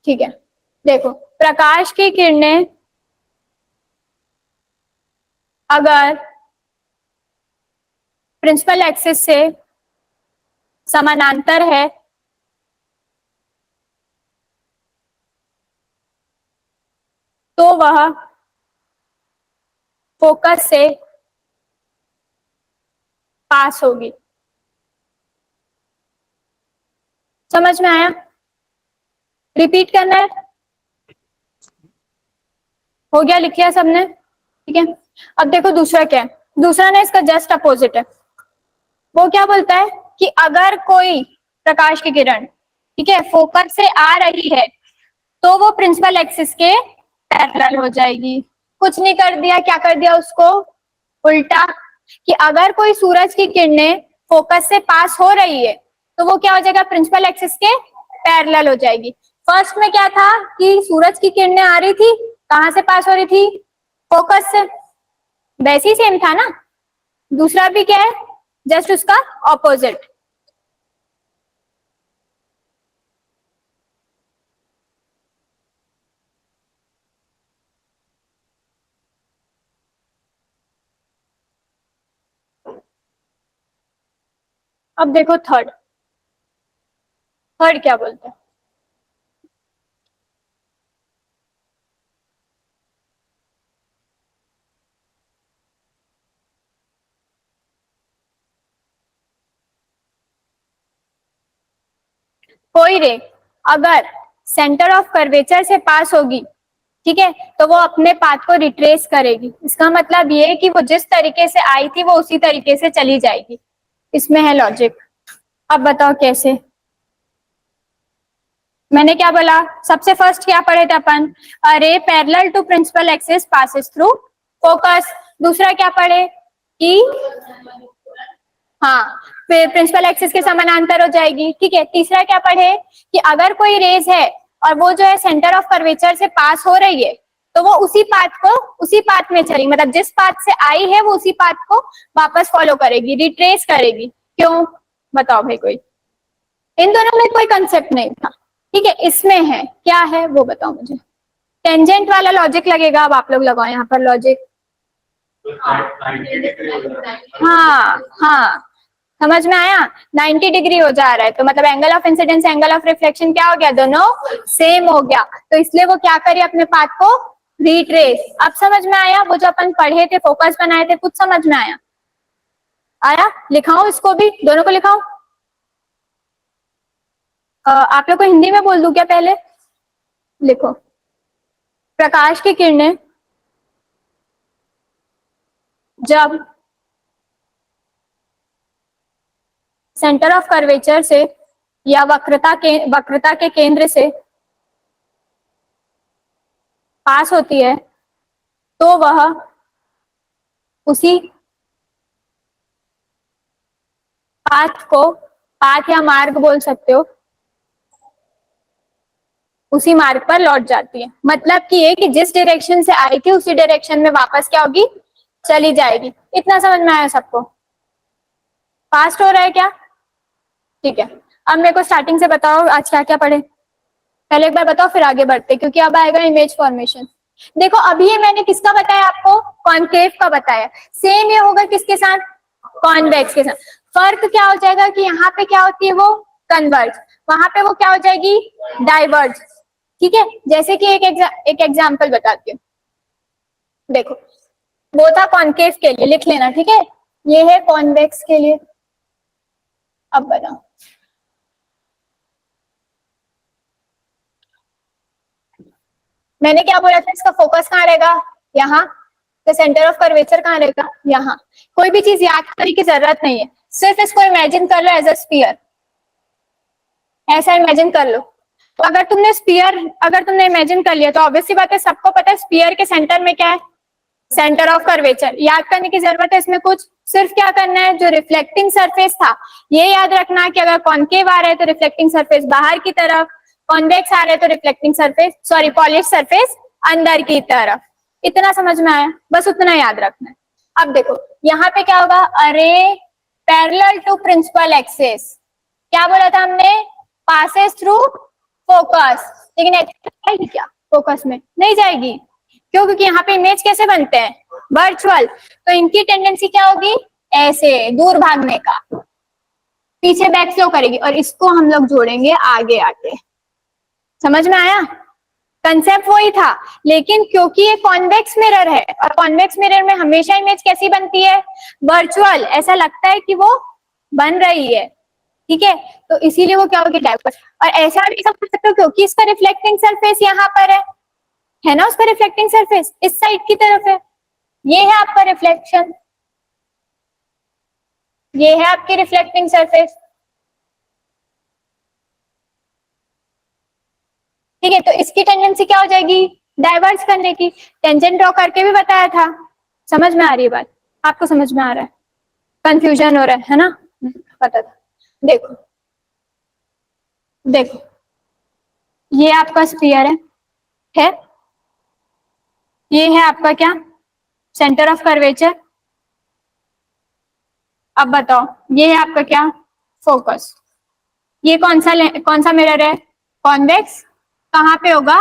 ठीक है, देखो प्रकाश की किरणें अगर प्रिंसिपल एक्सिस से समानांतर है तो वह फोकस से पास होगी। समझ में आया? रिपीट करना है? हो गया, लिख लिया सबने? ठीक है, अब देखो दूसरा क्या है। दूसरा ना इसका जस्ट अपोजिट है। वो क्या बोलता है कि अगर कोई प्रकाश की किरण, ठीक है, फोकस से आ रही है तो वो प्रिंसिपल एक्सिस के पैरेलल हो जाएगी। कुछ नहीं कर दिया, क्या कर दिया उसको? उल्टा। कि अगर कोई सूरज की किरणें फोकस से पास हो रही है तो वो क्या हो जाएगा? प्रिंसिपल एक्सिस के पैरेलल हो जाएगी। फर्स्ट में क्या था कि सूरज की किरणें आ रही थी, कहां से पास हो रही थी, फोकस से, वैसे ही सेम था ना। दूसरा भी क्या है, जस्ट उसका ऑपोजिट। अब देखो थर्ड, थर्ड क्या बोलते हैं, कोई रे अगर सेंटर ऑफ कर्वेचर से पास होगी, ठीक है, तो वो अपने पाथ को रिट्रेस करेगी। इसका मतलब ये है कि वो जिस तरीके से आई थी वो उसी तरीके से चली जाएगी। इसमें है लॉजिक। अब बताओ कैसे। मैंने क्या बोला, सबसे फर्स्ट क्या पढ़े थे अपन, a ray parallel to principal axis passes through focus. दूसरा क्या पढ़े कि हाँ फिर प्रिंसिपल एक्सिस के समानांतर हो जाएगी, ठीक है। तीसरा क्या पढ़े कि अगर कोई रेज है और वो जो है सेंटर ऑफ कर्वेचर से पास हो रही है, तो वो उसी पाथ में चलेगी, मतलब जिस पाथ से आई है वो उसी पाथ को वापस फॉलो करेगी, रिट्रेस करेगी। क्यों बताओ भाई कोई, इन दोनों में कोई कंसेप्ट नहीं था, ठीक है। इसमें है क्या है वो बताओ मुझे। टेंजेंट वाला लॉजिक लगेगा, अब आप लोग लगाओ यहाँ पर लॉजिक। हाँ हाँ समझ में आया, 90 डिग्री हो जा रहा है तो मतलब angle of incidence angle of reflection क्या हो गया, दोनों सेम हो गया, तो इसलिए वो क्या करे अपने पाथ को रिट्रेस। अब समझ में आया, वो जो अपन पढ़े थे फोकस बनाए थे, कुछ समझ में आया? आया, लिखाओ इसको भी, दोनों को लिखाओ। आप लोग को हिंदी में बोल दूं क्या पहले, लिखो। प्रकाश की किरणें जब सेंटर ऑफ कर्वेचर से या वक्रता के केंद्र से पास होती है, तो वह उसी पाथ या मार्ग बोल सकते हो, उसी मार्ग पर लौट जाती है। मतलब कि ये कि जिस डायरेक्शन से आई थी उसी डायरेक्शन में वापस क्या होगी, चली जाएगी। इतना समझ में आया सबको? फास्ट हो रहा है क्या? ठीक है। अब मेरे को स्टार्टिंग से बताओ आज क्या क्या पढ़े, पहले एक बार बताओ फिर आगे बढ़ते, क्योंकि अब आएगा इमेज फॉर्मेशन। देखो अभी ये मैंने किसका बताया आपको, कॉन्केव का बताया। सेम ये होगा किसके साथ, कॉन्वेक्स के साथ। फर्क क्या हो जाएगा कि यहाँ पे क्या होती है वो कन्वर्ज, वहां पे वो क्या हो जाएगी डाइवर्ज, ठीक है। जैसे कि एक एग्जाम्पल बताती हूँ, देखो वो था कॉन्केव के लिए, लिख लेना, ठीक है। ये है कॉन्वेक्स के लिए। अब बताओ, मैंने क्या बोला था, इसका फोकस कहाँ रहेगा, यहाँ, तो सेंटर ऑफ कर्वेचर कहाँ रहेगा, यहाँ। कोई भी चीज याद करने की जरूरत नहीं है, सिर्फ इसको इमेजिन कर लो एज अ स्फीयर, ऐसा इमेजिन कर लो। तो अगर तुमने इमेजिन कर लिया तो ऑब्वियसली बात है, सबको पता है स्फीयर के सेंटर में क्या है, सेंटर ऑफ कर्वेचर। याद करने की जरूरत है इसमें कुछ, सिर्फ क्या करना है, जो रिफ्लेक्टिंग सरफेस था ये याद रखना कि अगर कॉन्केव आ रहा है तो रिफ्लेक्टिंग सरफेस बाहर की तरफ, कॉन्वेक्स आ रहा है तो रिफ्लेक्टिंग सरफेस पॉलिश सरफेस अंदर की तरफ। इतना समझ में आया, बस उतना याद रखना है। अब देखो यहाँ पे क्या होगा, अरे पैरेलल टू प्रिंसिपल एक्सिस, क्या बोला था हमने, पासेस थ्रू फोकस, लेकिन जाएगी क्या फोकस में, नहीं जाएगी। क्यों? क्योंकि यहाँ पे इमेज कैसे बनते हैं, वर्चुअल, तो इनकी टेंडेंसी क्या होगी, ऐसे दूर भागने का, पीछे बैक फ्लो करेगी, और इसको हम लोग जोड़ेंगे आगे आके। समझ में आया, कंसेप्ट वही था, लेकिन क्योंकि ये कॉन्वेक्स मिरर है और कॉन्वेक्स मिरर में हमेशा इमेज कैसी बनती है, वर्चुअल, ऐसा लगता है कि वो बन रही है, ठीक है। तो इसीलिए वो क्या होगी, डाइवर्ज। और ऐसा भी समझ सकते हो क्योंकि इसका रिफ्लेक्टिंग सरफेस यहाँ पर है ना, उसका रिफ्लेक्टिंग सरफेस इस साइड की तरफ है, ये है आपका रिफ्लेक्शन, ये है आपकी रिफ्लेक्टिंग सरफेस, ठीक है। तो इसकी टेंडेंसी क्या हो जाएगी, डाइवर्ज करने की। टेंजेंट ड्रॉ करके भी बताया था, समझ में आ रही है बात, आपको समझ में आ रहा है, कंफ्यूजन हो रहा है ना, पता था। देखो देखो ये आपका स्फीयर है ये है आपका क्या, सेंटर ऑफ कर्वेचर। अब बताओ ये है आपका क्या, फोकस। ये कौन सा मिरर है, कॉन्वेक्स। कहाँ पे होगा,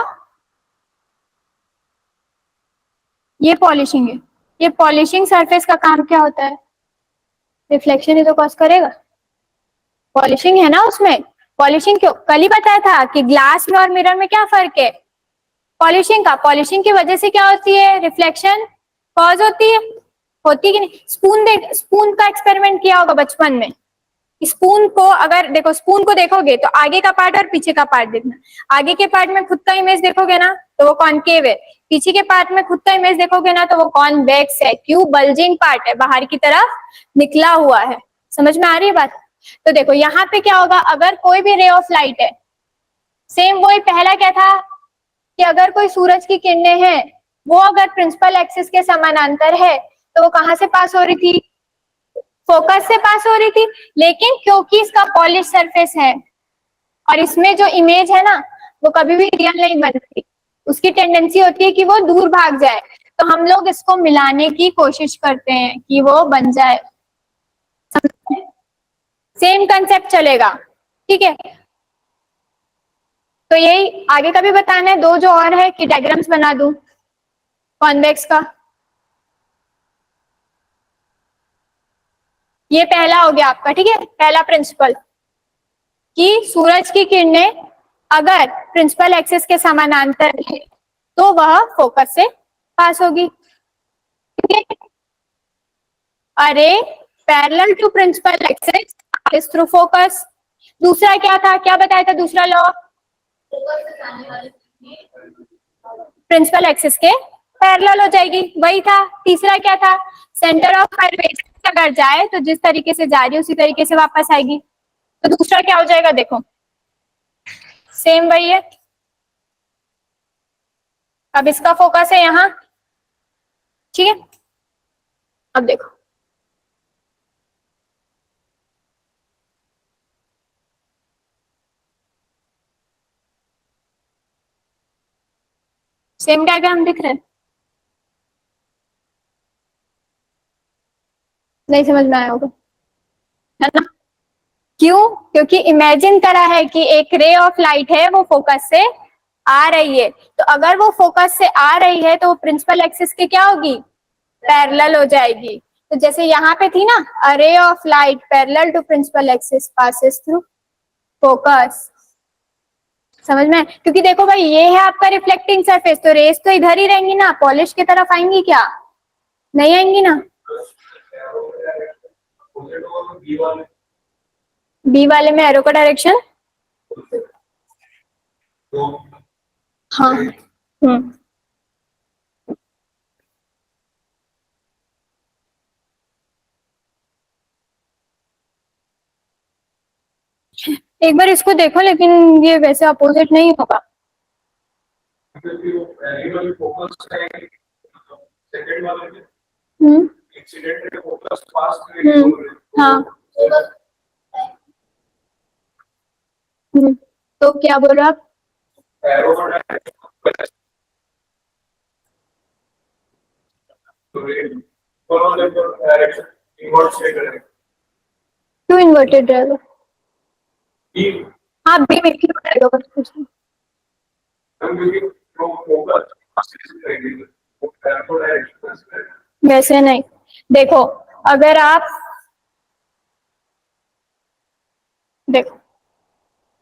ये पॉलिशिंग है। ये पॉलिशिंग सरफेस का काम क्या होता है, रिफ्लेक्शन ही तो कॉज करेगा, पॉलिशिंग है ना उसमें। पॉलिशिंग क्यों, कल ही बताया था कि ग्लास में और मिरर में क्या फर्क है, पॉलिशिंग का। पॉलिशिंग की वजह से क्या होती है, रिफ्लेक्शन कॉज होती है कि नहीं। स्पून का एक्सपेरिमेंट किया होगा बचपन में। स्पून को अगर देखो, स्पून को देखोगे तो आगे का पार्ट और पीछे का पार्ट देखना। आगे के पार्ट में खुद का इमेज देखोगे ना तो वो कॉनकेव है, पीछे के पार्ट में खुद का इमेज देखोगे ना तो वो कॉन्वेक्स है। क्यों, बल्जिंग पार्ट है, बाहर की तरफ निकला हुआ है। समझ में आ रही है बात। तो देखो यहाँ पे क्या होगा, अगर कोई भी रे ऑफ लाइट है, सेम वही पहला क्या था कि अगर कोई सूरज की किरणें हैं वो अगर प्रिंसिपल एक्सिस के समानांतर है तो वो कहां से पास हो रही थी, फोकस से पास हो रही थी। लेकिन क्योंकि इसका पॉलिश सरफेस है और इसमें जो इमेज है ना वो कभी भी रियल नहीं बनती, उसकी टेंडेंसी होती है कि वो दूर भाग जाए। तो हम लोग इसको मिलाने की कोशिश करते हैं कि वो बन जाए। सेम कंसेप्ट चलेगा, ठीक है। तो यही आगे का भी बताना है। दो जो और है कि डायग्राम्स बना दूं कॉन्वेक्स का। ये पहला हो गया आपका, ठीक है, पहला प्रिंसिपल कि सूरज की किरणें अगर प्रिंसिपल एक्सिस के समानांतर है तो वह फोकस से पास होगी, ठीक है। A ray parallel to principal axis pass through focus. दूसरा क्या था, क्या बताया था दूसरा लॉ, प्रिंसिपल एक्सिस के पैरेलल हो जाएगी, वही था। तीसरा क्या था, सेंटर ऑफ कर्वेचर अगर जाए तो जिस तरीके से जा रही है उसी तरीके से वापस आएगी। तो दूसरा क्या हो जाएगा, देखो सेम वही है। अब इसका फोकस है यहाँ, ठीक है। अब देखो सेम डायग्राम दिख रहा है, नहीं समझ में आया होगा, है ना। क्यों, क्योंकि इमेजिन करा है कि एक रे ऑफ लाइट है वो फोकस से आ रही है, तो अगर वो फोकस से आ रही है तो वो प्रिंसिपल एक्सिस के क्या होगी, पैरेलल हो जाएगी। तो जैसे यहाँ पे थी ना, a ray of light parallel to principal axis passes through focus. समझ में, क्योंकि देखो भाई ये है आपका रिफ्लेक्टिंग सरफेस, तो रेस तो इधर ही रहेंगी ना, पॉलिश की तरफ आएंगी क्या, नहीं आएंगी ना। बी वाले में एरो का डायरेक्शन, हाँ एक बार इसको देखो, लेकिन ये वैसे अपोजिट नहीं होगा। हम्म हाँ तो क्या बोल रहे हो आप, क्यों इन्वर्टेड रहेगा, हाँ बी में क्यों रहेगा बस कुछ नहीं। वैसे नहीं, देखो अगर आप देखो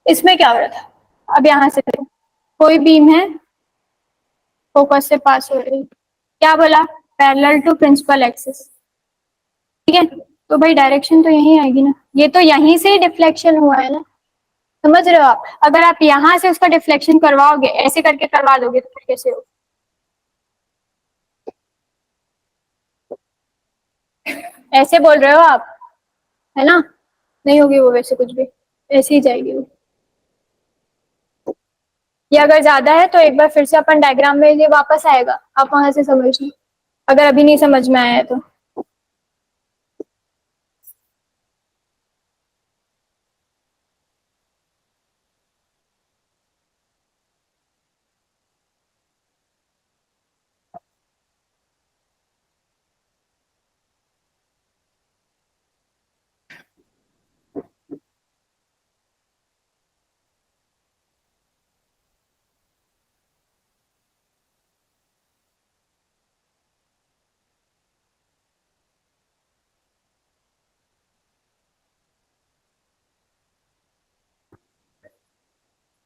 इसमें क्या हो रहा था, अब यहाँ से देखो कोई बीम है फोकस से पास हो रही है, क्या बोला, पैरेलल टू प्रिंसिपल एक्सिस, ठीक है। तो भाई डायरेक्शन तो यही आएगी ना, ये तो यहीं से ही डिफ्लेक्शन हुआ है ना, समझ रहे हो आप। अगर आप यहाँ से उसका डिफ्लेक्शन करवाओगे, ऐसे करके करवा दोगे तो फिर कैसे हो, ऐसे बोल रहे हो आप, है ना, नहीं होगी वो वैसे कुछ भी, ऐसे ही जाएगी वो। ये अगर ज्यादा है तो एक बार फिर से अपन डायग्राम में ये वापस आएगा, आप वहां से समझना अगर अभी नहीं समझ में आया है तो।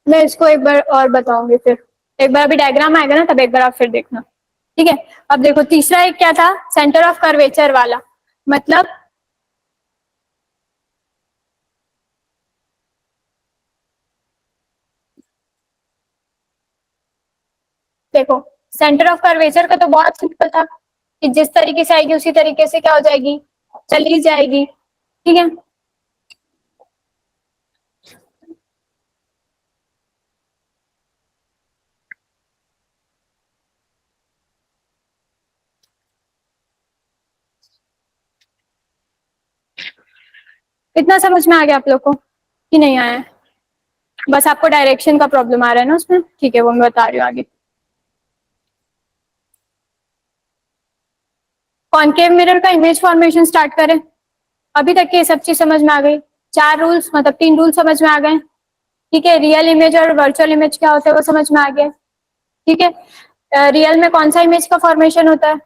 मैं इसको एक बार और बताऊंगी, फिर एक बार अभी डायग्राम आएगा ना तब एक बार आप फिर देखना, ठीक है। अब देखो तीसरा एक क्या था, सेंटर ऑफ कर्वेचर वाला, मतलब देखो सेंटर ऑफ कर्वेचर का तो बहुत सिंपल था कि जिस तरीके से आएगी उसी तरीके से क्या हो जाएगी, चली जाएगी, ठीक है। इतना समझ में आ गया आप लोग को कि नहीं आया है? बस आपको डायरेक्शन का प्रॉब्लम आ रहा है ना उसमें, ठीक है, वो मैं बता रही हूँ आगे। कॉनकेव मिरर का इमेज फॉर्मेशन स्टार्ट करें। अभी तक ये सब चीज समझ में आ गई, 4 रूल्स मतलब 3 रूल समझ में आ गए, ठीक है। रियल इमेज और वर्चुअल इमेज क्या होता है वो समझ में आ गया, ठीक है। रियल में कौन सा इमेज का फॉर्मेशन होता है,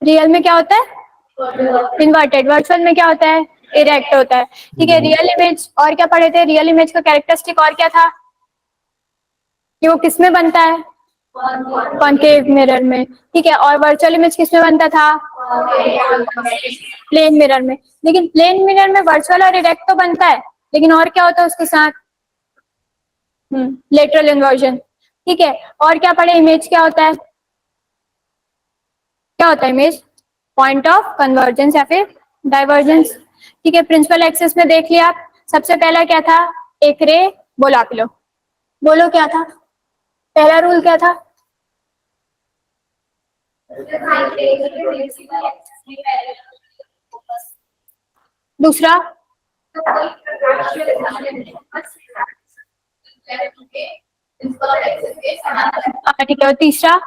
रियल में क्या होता है इन्वर्टेड, वर्चुअल में क्या होता है इरेक्ट होता है, ठीक है। रियल इमेज और क्या पढ़े थे, रियल इमेज का कैरेक्टरिस्टिक और क्या था कि वो किस में बनता है, कॉनकेव मिरर में, ठीक है। और वर्चुअल इमेज किस में बनता था, प्लेन मिरर में। लेकिन प्लेन मिरर में वर्चुअल और इरेक्ट तो बनता है, लेकिन और क्या होता है उसके साथ, लेटरल इन्वर्जन, ठीक है। और क्या पढ़े, इमेज क्या होता है, क्या होता है इमेज, पॉइंट ऑफ कन्वर्जेंस या फिर डाइवर्जेंस, ठीक है। प्रिंसिपल एक्सिस में देख लिया आप, सबसे पहला क्या था, एक रे, बोलो आप लोग, बोलो क्या था, पहला रूल क्या था, दूसरा, ठीक है, और तीसरा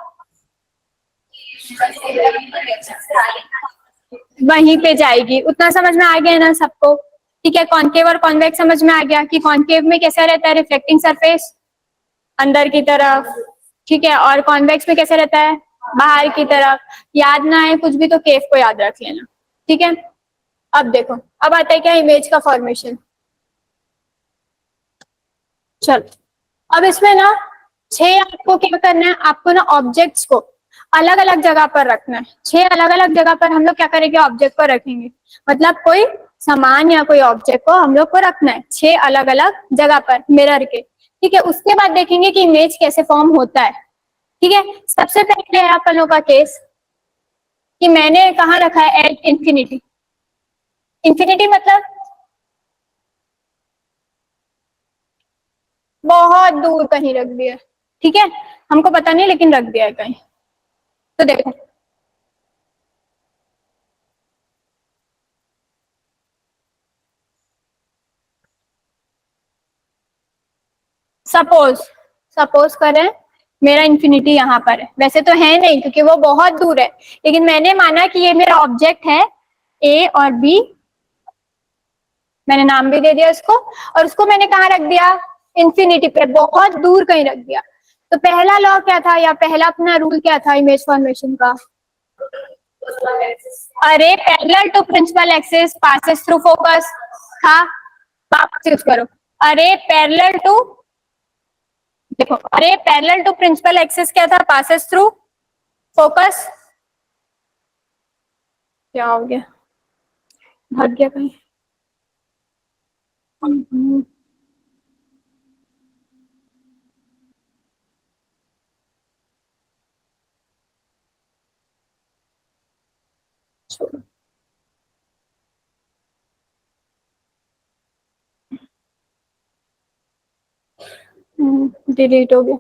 वहीं पे जाएगी। उतना समझ में आ गया ना सबको, ठीक है। कॉनकेव और कॉन्वेक्स समझ में आ गया कि कॉनकेव में कैसा रहता है, रिफ्लेक्टिंग सरफेस अंदर की तरफ, ठीक है, और कॉन्वेक्स में कैसे रहता है, बाहर की तरफ। याद ना आए कुछ भी तो केव को याद रख लेना, ठीक है। अब देखो, अब आता है क्या, इमेज का फॉर्मेशन। चलो, अब इसमें ना 6 आपको क्या करना है, आपको ना ऑब्जेक्ट्स को अलग अलग जगह पर रखना है। 6 अलग अलग जगह पर हम लोग क्या करेंगे, ऑब्जेक्ट को रखेंगे, मतलब कोई सामान या कोई ऑब्जेक्ट को हम लोग को रखना है 6 अलग अलग जगह पर मिरर के, ठीक है। उसके बाद देखेंगे कि इमेज कैसे फॉर्म होता है, ठीक है। सबसे पहले है अपन लोग का केस कि मैंने कहाँ रखा है, एट इंफिनिटी। इंफिनिटी मतलब बहुत दूर कहीं रख दिया, ठीक है, हमको पता नहीं लेकिन रख दिया है कहीं। तो देखो, सपोज सपोज करें मेरा इंफिनिटी यहाँ पर है, वैसे तो है नहीं क्योंकि वो बहुत दूर है, लेकिन मैंने माना कि ये मेरा ऑब्जेक्ट है ए और बी, मैंने नाम भी दे दिया इसको, और उसको मैंने कहाँ रख दिया, इंफिनिटी पे, बहुत दूर कहीं रख दिया। तो पहला लॉ क्या था या पहला अपना रूल क्या था इमेज फॉर्मेशन का, a ray parallel to principal axis passes through focus था, वापस यूज करो, अरे पैरेलल टू, देखो अरे पैरेलल टू प्रिंसिपल एक्सिस क्या था, पासेस थ्रू फोकस, क्या हो गया, भाग गया कहीं, छोड़ो, डिलीट हो गया।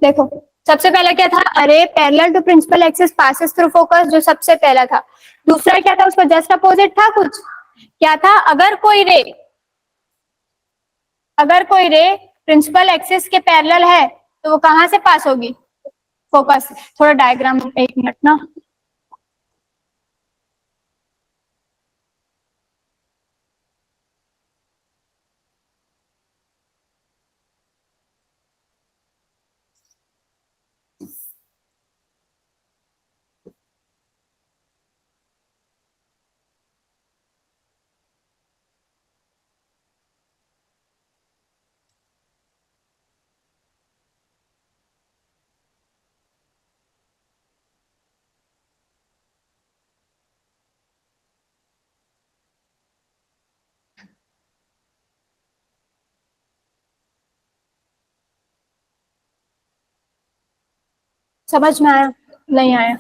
देखो सबसे पहला क्या था, a ray parallel to principal axis passes through focus, जो सबसे पहला था। दूसरा क्या था, उसका जस्ट अपोजिट था कुछ, क्या था, अगर कोई रे प्रिंसिपल एक्सिस के पैरेलल है तो वो कहां से पास होगी, फोकस। थोड़ा डायग्राम, एक मिनट ना। समझ में आया, नहीं आया?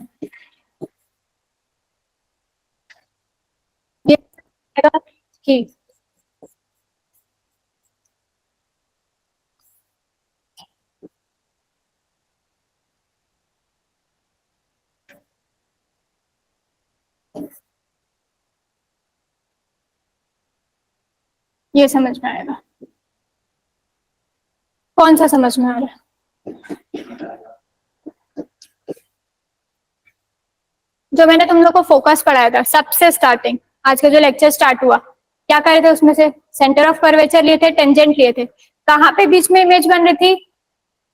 ये कि ये समझ में आएगा। कौन सा समझ में आ रहा है? जो मैंने तुम लोग को फोकस पढ़ाया था सबसे स्टार्टिंग, आज का जो लेक्चर स्टार्ट हुआ, क्या कर रहे थे उसमें से, सेंटर ऑफ कर्वेचर लिए थे, टेंजेंट लिए थे, कहाँ पे बीच में इमेज बन रही थी,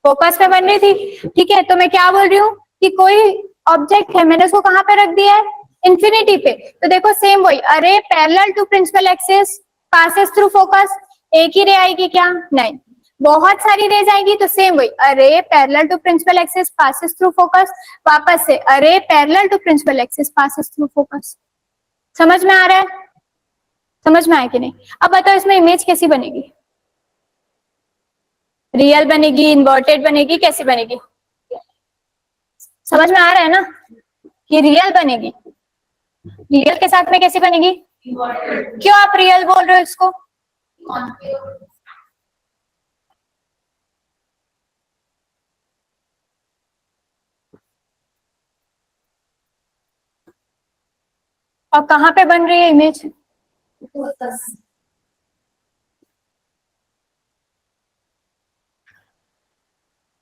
फोकस पे बन रही थी। ठीक है, तो मैं क्या बोल रही हूँ कि कोई ऑब्जेक्ट है, मैंने उसको कहाँ पे रख दिया है, इंफिनिटी पे। तो देखो सेम वही, a ray parallel to principal axis passes through focus, एक ही रे आएगी क्या, नहीं, बहुत सारी रेज आएगी। तो सेम वही, a ray parallel to principal axis passes through focus, वापस से a ray parallel to principal axis passes through focus. समझ में आ रहा है? समझ में आया कि नहीं? अब बताओ इसमें इमेज कैसी बनेगी, रियल बनेगी, इन्वर्टेड बनेगी, कैसी बनेगी? समझ में आ रहा है ना कि रियल बनेगी। रियल के साथ में कैसी बनेगी? क्यों आप रियल बोल रहे हो इसको? और कहाँ पे बन रही है इमेज?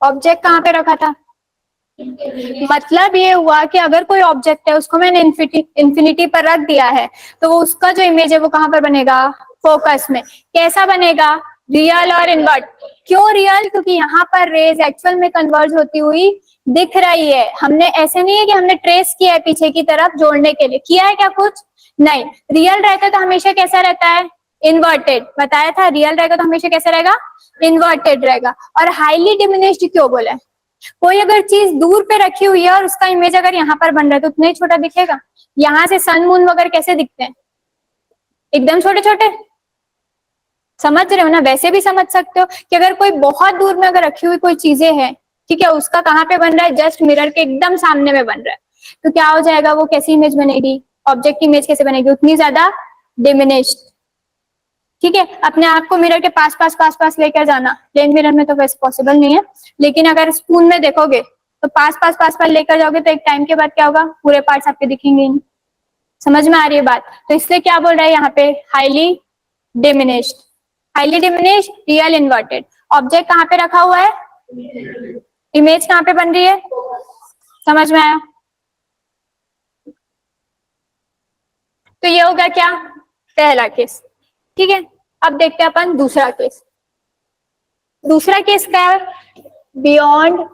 ऑब्जेक्ट कहाँ पे रखा था? मतलब ये हुआ कि अगर कोई ऑब्जेक्ट है उसको मैंने इंफिनिटी पर रख दिया है, तो वो उसका जो इमेज है वो कहाँ पर बनेगा, फोकस में। कैसा बनेगा, रियल और इन्वर्ट। क्यों रियल? क्योंकि यहाँ पर रेज एक्चुअल में कन्वर्ज होती हुई दिख रही है। हमने ऐसे नहीं है कि हमने ट्रेस किया है पीछे की तरफ जोड़ने के लिए, किया है क्या कुछ? नहीं। रियल रहता तो हमेशा कैसा रहता है, इन्वर्टेड। बताया था रियल रहेगा तो हमेशा कैसा रहेगा, इन्वर्टेड रहेगा। और हाईली डिमिनिश्ड क्यों बोला है? कोई अगर चीज दूर पे रखी हुई है और उसका इमेज अगर यहाँ पर बन रहा है तो उतना ही छोटा दिखेगा। यहाँ से सन मून वगैरह कैसे दिखते हैं, एकदम छोटे छोटे। समझ रहे हो ना? वैसे भी समझ सकते हो कि अगर कोई बहुत दूर में अगर रखी हुई कोई चीजें हैं, ठीक है, उसका कहाँ पे बन रहा है, जस्ट मिरर के एकदम सामने में बन रहा है, तो क्या हो जाएगा, वो कैसी इमेज बनेगी, ऑब्जेक्ट की इमेज कैसे बनेगी, उतनी ज्यादा डिमिनिश्ड। ठीक है, अपने आप को मिरर के पास पास पास पास लेकर जाना, प्लेन मिरर में तो वैसे पॉसिबल नहीं है, लेकिन अगर स्पून में देखोगे तो पास पास पास पास लेकर जाओगे तो एक टाइम के बाद क्या होगा, पूरे पार्ट्स आपके दिखेंगे ही नहीं। समझ में आ रही है बात? तो इसलिए क्या बोल रहा है यहाँ पे, highly diminished. Highly diminished, real inverted. Object कहाँ पे रखा हुआ है, इमेज कहाँ पे बन रही है। समझ में आया? तो ये होगा क्या, पहला केस। ठीक है, अब देखते हैं अपन दूसरा केस। दूसरा केस क्या है, beyond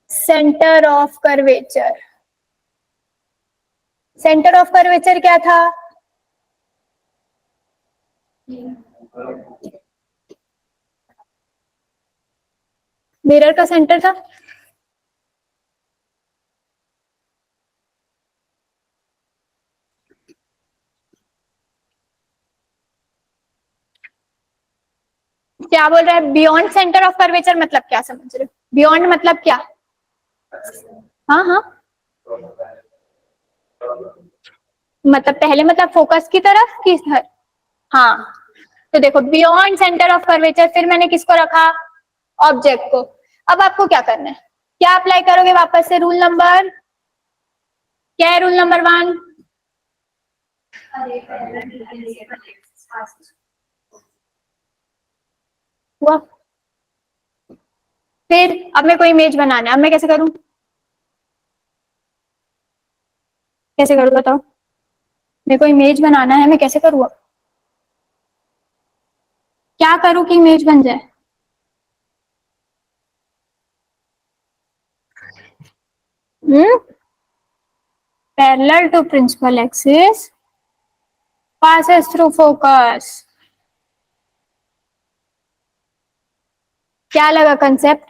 centre of curvature. Centre of curvature क्या था, मिरर का सेंटर था। क्या बोल रहा है, बियॉन्ड सेंटर ऑफ कर्वेचर मतलब क्या समझ रहे हो, बियॉन्ड मतलब क्या? हाँ हाँ, मतलब पहले मतलब फोकस की तरफ कि इधर? हाँ, तो देखो बियॉन्ड सेंटर ऑफ कर्वेचर, फिर मैंने किसको रखा, ऑब्जेक्ट को। अब आपको क्या करना है, क्या अप्लाई करोगे वापस से रूल नंबर, क्या है रूल नंबर 1? हुआ। फिर अब मैं कोई इमेज बनाना है, अब मैं कैसे करूं, कैसे करूं बताओ, मेरे को इमेज बनाना है, मैं कैसे करूं, अब क्या करूं कि इमेज बन जाए? Parallel to principal axis passes through focus। क्या लगा कंसेप्ट,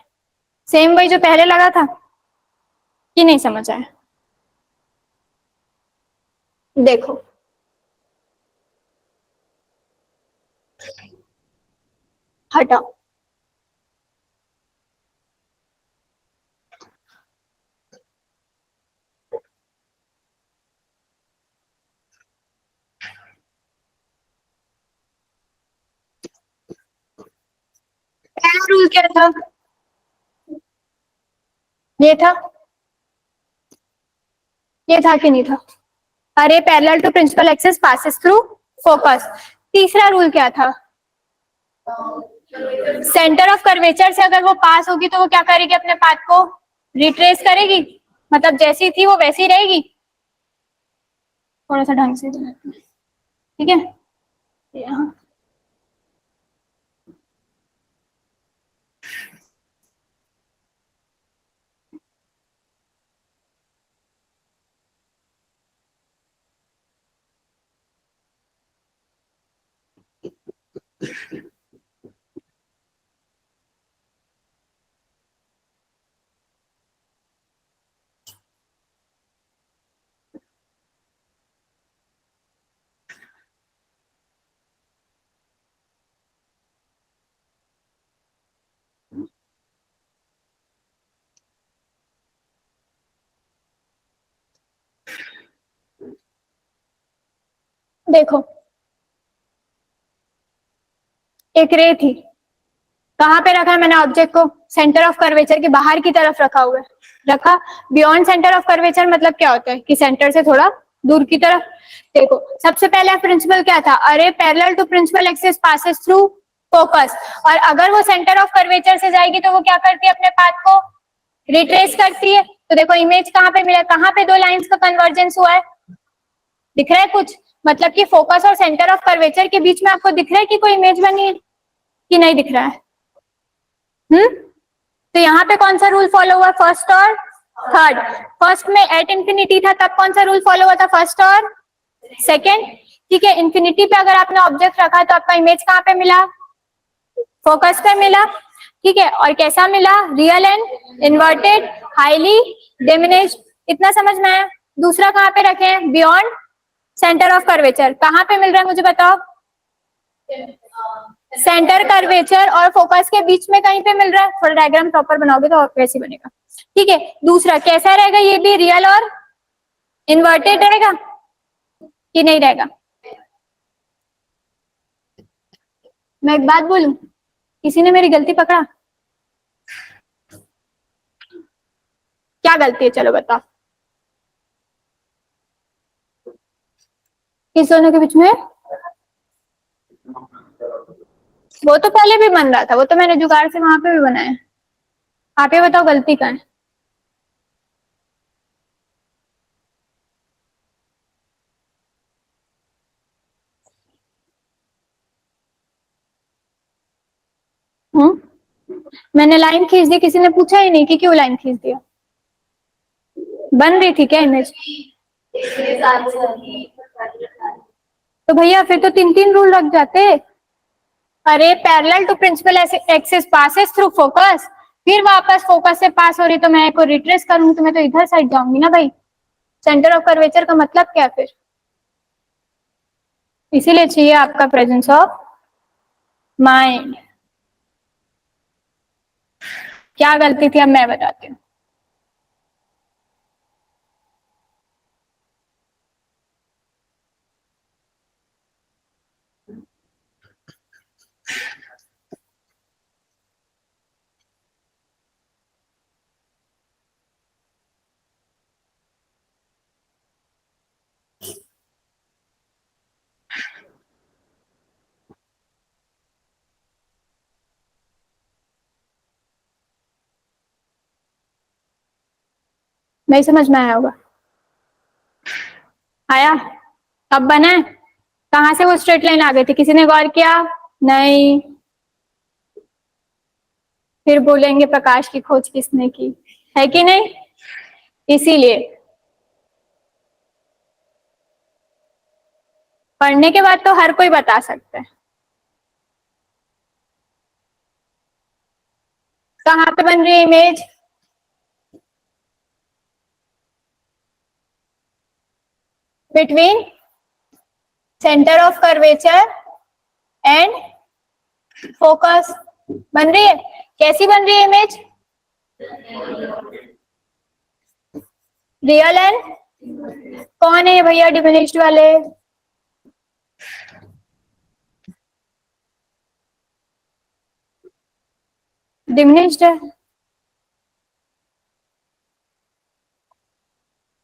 सेम वही जो पहले लगा था कि नहीं समझ आया? देखो हटाओ, पहला रूल क्या था, ये था, ये था कि नहीं था? A ray parallel to principal axis passes through focus. तीसरा रूल क्या था, सेंटर ऑफ कर्वेचर से अगर वो पास होगी तो वो क्या करेगी, अपने पाथ को रिट्रेस करेगी, मतलब जैसी थी वो वैसी रहेगी। थोड़ा सा ढंग से ठीक है, यहाँ देखो, एक रे थी, कहाँ पे रखा है मैंने ऑब्जेक्ट को, सेंटर ऑफ कर्वेचर के बाहर की तरफ रखा हुआ है, रखा। बियॉन्ड सेंटर ऑफ कर्वेचर मतलब क्या होता है कि सेंटर से थोड़ा दूर की तरफ। देखो सबसे पहले प्रिंसिपल क्या था, a ray parallel to principal axis passes through focus, और अगर वो सेंटर ऑफ कर्वेचर से जाएगी तो वो क्या करती है, अपने पाथ को रिट्रेस करती है। तो देखो इमेज कहाँ पे मिला, कहाँ पे दो लाइंस का कन्वर्जेंस हुआ है, दिख रहा है कुछ, मतलब कि फोकस और सेंटर ऑफ कर्वेचर के बीच में आपको दिख रहा है कि कोई इमेज बनी है कि नहीं दिख रहा है? तो यहाँ पे कौन सा रूल फॉलो हुआ, फर्स्ट और थर्ड? फर्स्ट में एट इंफिनिटी था, तब कौन सा रूल फॉलो हुआ था, फर्स्ट और सेकेंड। ठीक है, इंफिनिटी पे अगर आपने ऑब्जेक्ट रखा तो आपका इमेज कहाँ पे मिला, फोकस पे मिला। ठीक है, और कैसा मिला, real and inverted, highly diminished, इतना समझ में आया? दूसरा कहाँ पे रखे हैं, बियॉन्ड सेंटर ऑफ कर्वेचर, कहाँ पे मिल रहा है मुझे बताओ, सेंटर कर्वेचर और फोकस के बीच में कहीं पे मिल रहा है, थोड़ा डायग्राम प्रॉपर बनाओगे तो वैसे बनेगा। ठीक है, दूसरा कैसा रहेगा, ये भी रियल और इन्वर्टेड रहेगा कि नहीं रहेगा? मैं एक बात बोलूं, किसी ने मेरी गलती पकड़ा, क्या गलती है चलो बताओ, किस दोनों के बीच में? वो तो पहले भी बन रहा था, वो तो मैंने जुगाड़ से वहां पे भी बनाया। आप ये बताओ गलती कहाँ है? मैंने लाइन खींच दी, किसी ने पूछा ही नहीं कि क्यों लाइन खींच दिया, बन रही थी क्या इमेज? तो भैया फिर तो तीन तीन रूल रख जाते। A ray parallel to principal axis passes through focus, फिर वापस फोकस से पास हो रही तो मैं को रिट्रेस करूंगी तो मैं तो इधर साइड जाऊंगी ना भाई, सेंटर ऑफ कर्वेचर का मतलब क्या है फिर? इसीलिए चाहिए आपका प्रेजेंस ऑफ माइंड। क्या गलती थी अब मैं बताती हूँ। नहीं समझ में आया होगा। आया? अब बना है? कहाँ से वो स्ट्रेट लाइन आ गई थी? किसी ने गौर किया? नहीं। फिर बोलेंगे प्रकाश की खोज किसने की, है कि नहीं? इसीलिए पढ़ने के बाद तो हर कोई बता सकता है। कहाँ पे बन रही है image? Between centre of curvature and focus बन रही है। कैसी बन रही है इमेज? रियल एंड कौन है ये भैया डिमिनिश्ड वाले? डिमिनिश्ड है।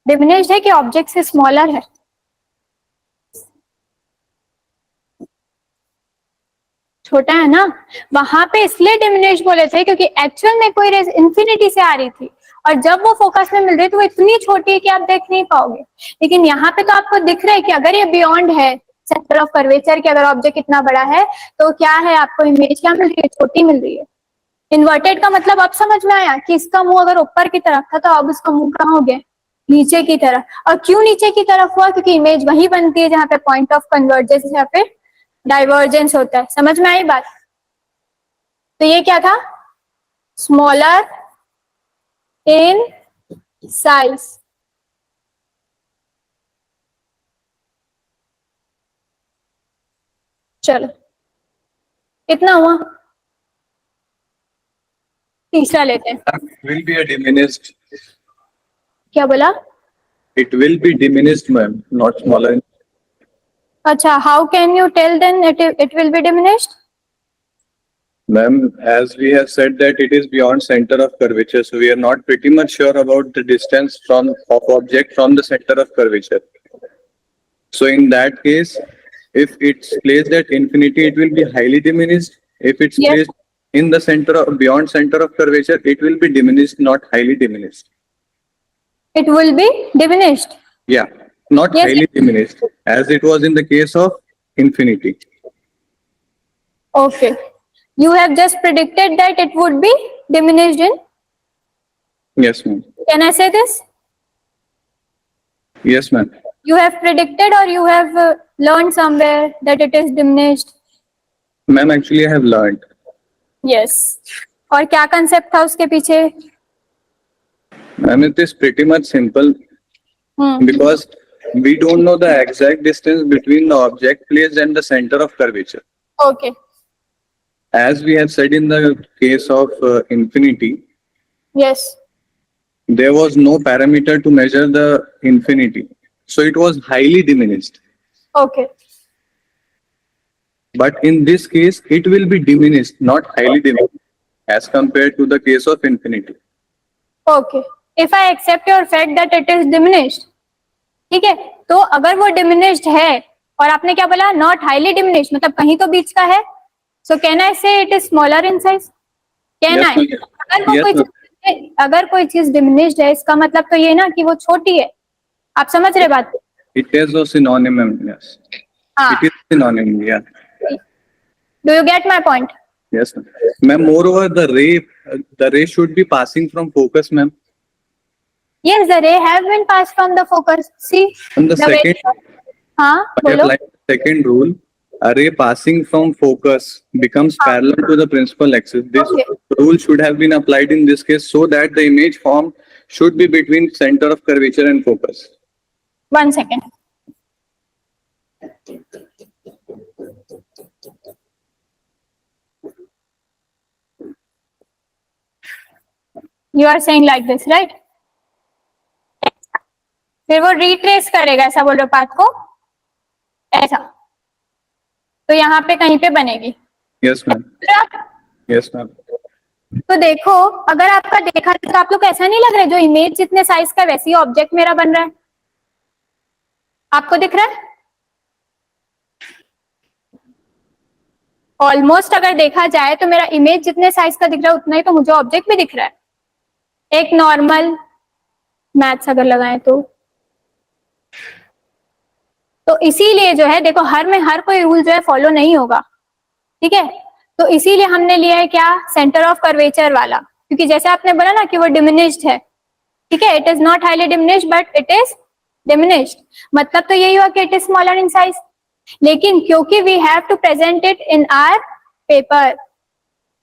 डिमिनिश्ड है कि ऑब्जेक्ट से स्मॉलर है? छोटा है ना। वहां पे इसलिए डिमिनिश बोले थे क्योंकि एक्चुअल में कोई रेज इंफिनिटी से आ रही थी, और जब वो फोकस में मिल रही थी वो इतनी छोटी है कि आप देख नहीं पाओगे। लेकिन यहाँ पे तो आपको दिख रहा है कि अगर ये बियॉन्ड है सेंटर ऑफ कर्वेचर के, अगर ऑब्जेक्ट इतना बड़ा है तो क्या है, आपको इमेज क्या मिल रही है? छोटी मिल रही है। इन्वर्टेड का मतलब अब समझ में आया कि इसका मुंह अगर ऊपर की तरफ था तो अब उसका मुंह कहाँ हो गया? नीचे की तरफ। और क्यों नीचे की तरफ हुआ? क्योंकि इमेज वही बनती है जहाँ पे पॉइंट ऑफ कन्वर्जेंस, जहाँ पे डाइवर्जेंस होता है। समझ में आई बात? तो ये क्या था? Smaller in size. चलो इतना हुआ। तीसरा लेते हैं। Will be a diminished. क्या बोला? It will be diminished, ma'am, not smaller. अच्छा, how can you tell then it will be diminished? Ma'am, as we have said that it is beyond center of curvature, so we are not pretty much sure about the distance from of object from the center of curvature. So in that case, if it's placed at infinity, it will be highly diminished. If it's Yes. placed in the center of beyond center of curvature, it will be diminished, not highly diminished. It will be diminished. Yeah, not Yes. highly diminished, as it was in the case of infinity. Okay. You have just predicted that it would be diminished in. Yes, ma'am. Can I say this? Yes, ma'am. You have predicted or you have learned somewhere that it is diminished? Ma'am, actually, I have learned. Yes. और क्या concept था उसके पीछे? Ma'am, it is pretty much simple because we don't know the exact distance between the object placed and the center of curvature. Okay. As we have said in the case of infinity, Yes. there was no parameter to measure the infinity. So it was highly diminished. Okay. But in this case, it will be diminished, not highly diminished, as compared to the case of infinity. Okay. If I accept your fact that it is diminished, ठीक है, तो अगर वो diminished है और आपने क्या बोला? Not highly diminished, मतलब कहीं तो बीच का है. So can I say it is smaller in size? Can Yes, I? ma'am. अगर वो Yes, कोई ma'am. अगर कोई चीज diminished है, इसका मतलब तो ये ना कि वो छोटी है. आप समझ रहे बात? It is a synonym, ma'am, yes. हाँ. It is synonym, yeah. Do you get my point? Yes, ma'am. Ma'am, moreover, the ray should be passing from focus, ma'am. Yes, the ray have been passed from the focus. See? And the way- second, हाँ, by बोलो. applying the second rule, a ray passing from focus becomes parallel to the principal axis. This Okay. rule should have been applied in this case so that the image formed should be between center of curvature and focus. 1 second. You are saying like this, right? फिर वो रिट्रेस करेगा, ऐसा बोल रहे पाथ को, ऐसा. तो यहाँ पे कहीं पे बनेगी. Yes, ma'am. Yes, ma'am. तो देखो, अगर आपका देखा तो आप लोग को ऐसा नहीं लग रहा है जो इमेज जितने साइज का वैसे ही ऑब्जेक्ट मेरा बन रहा है? आपको दिख रहा है? ऑलमोस्ट अगर देखा जाए तो मेरा इमेज जितने साइज का दिख रहा है उतना ही तो मुझे ऑब्जेक्ट भी दिख रहा है. एक नॉर्मल मैथ्स अगर लगाएं तो इसीलिए जो है देखो हर कोई रूल जो है फॉलो नहीं होगा, ठीक है। तो इसीलिए हमने लिया है क्या, सेंटर ऑफ कर्वेचर वाला, क्योंकि जैसे आपने बोला ना कि वो डिमिनिश्ड है, ठीक है, it is not highly diminished but it is diminished, मतलब तो यही हुआ कि it is smaller in size, लेकिन क्योंकि we have to present it in our paper,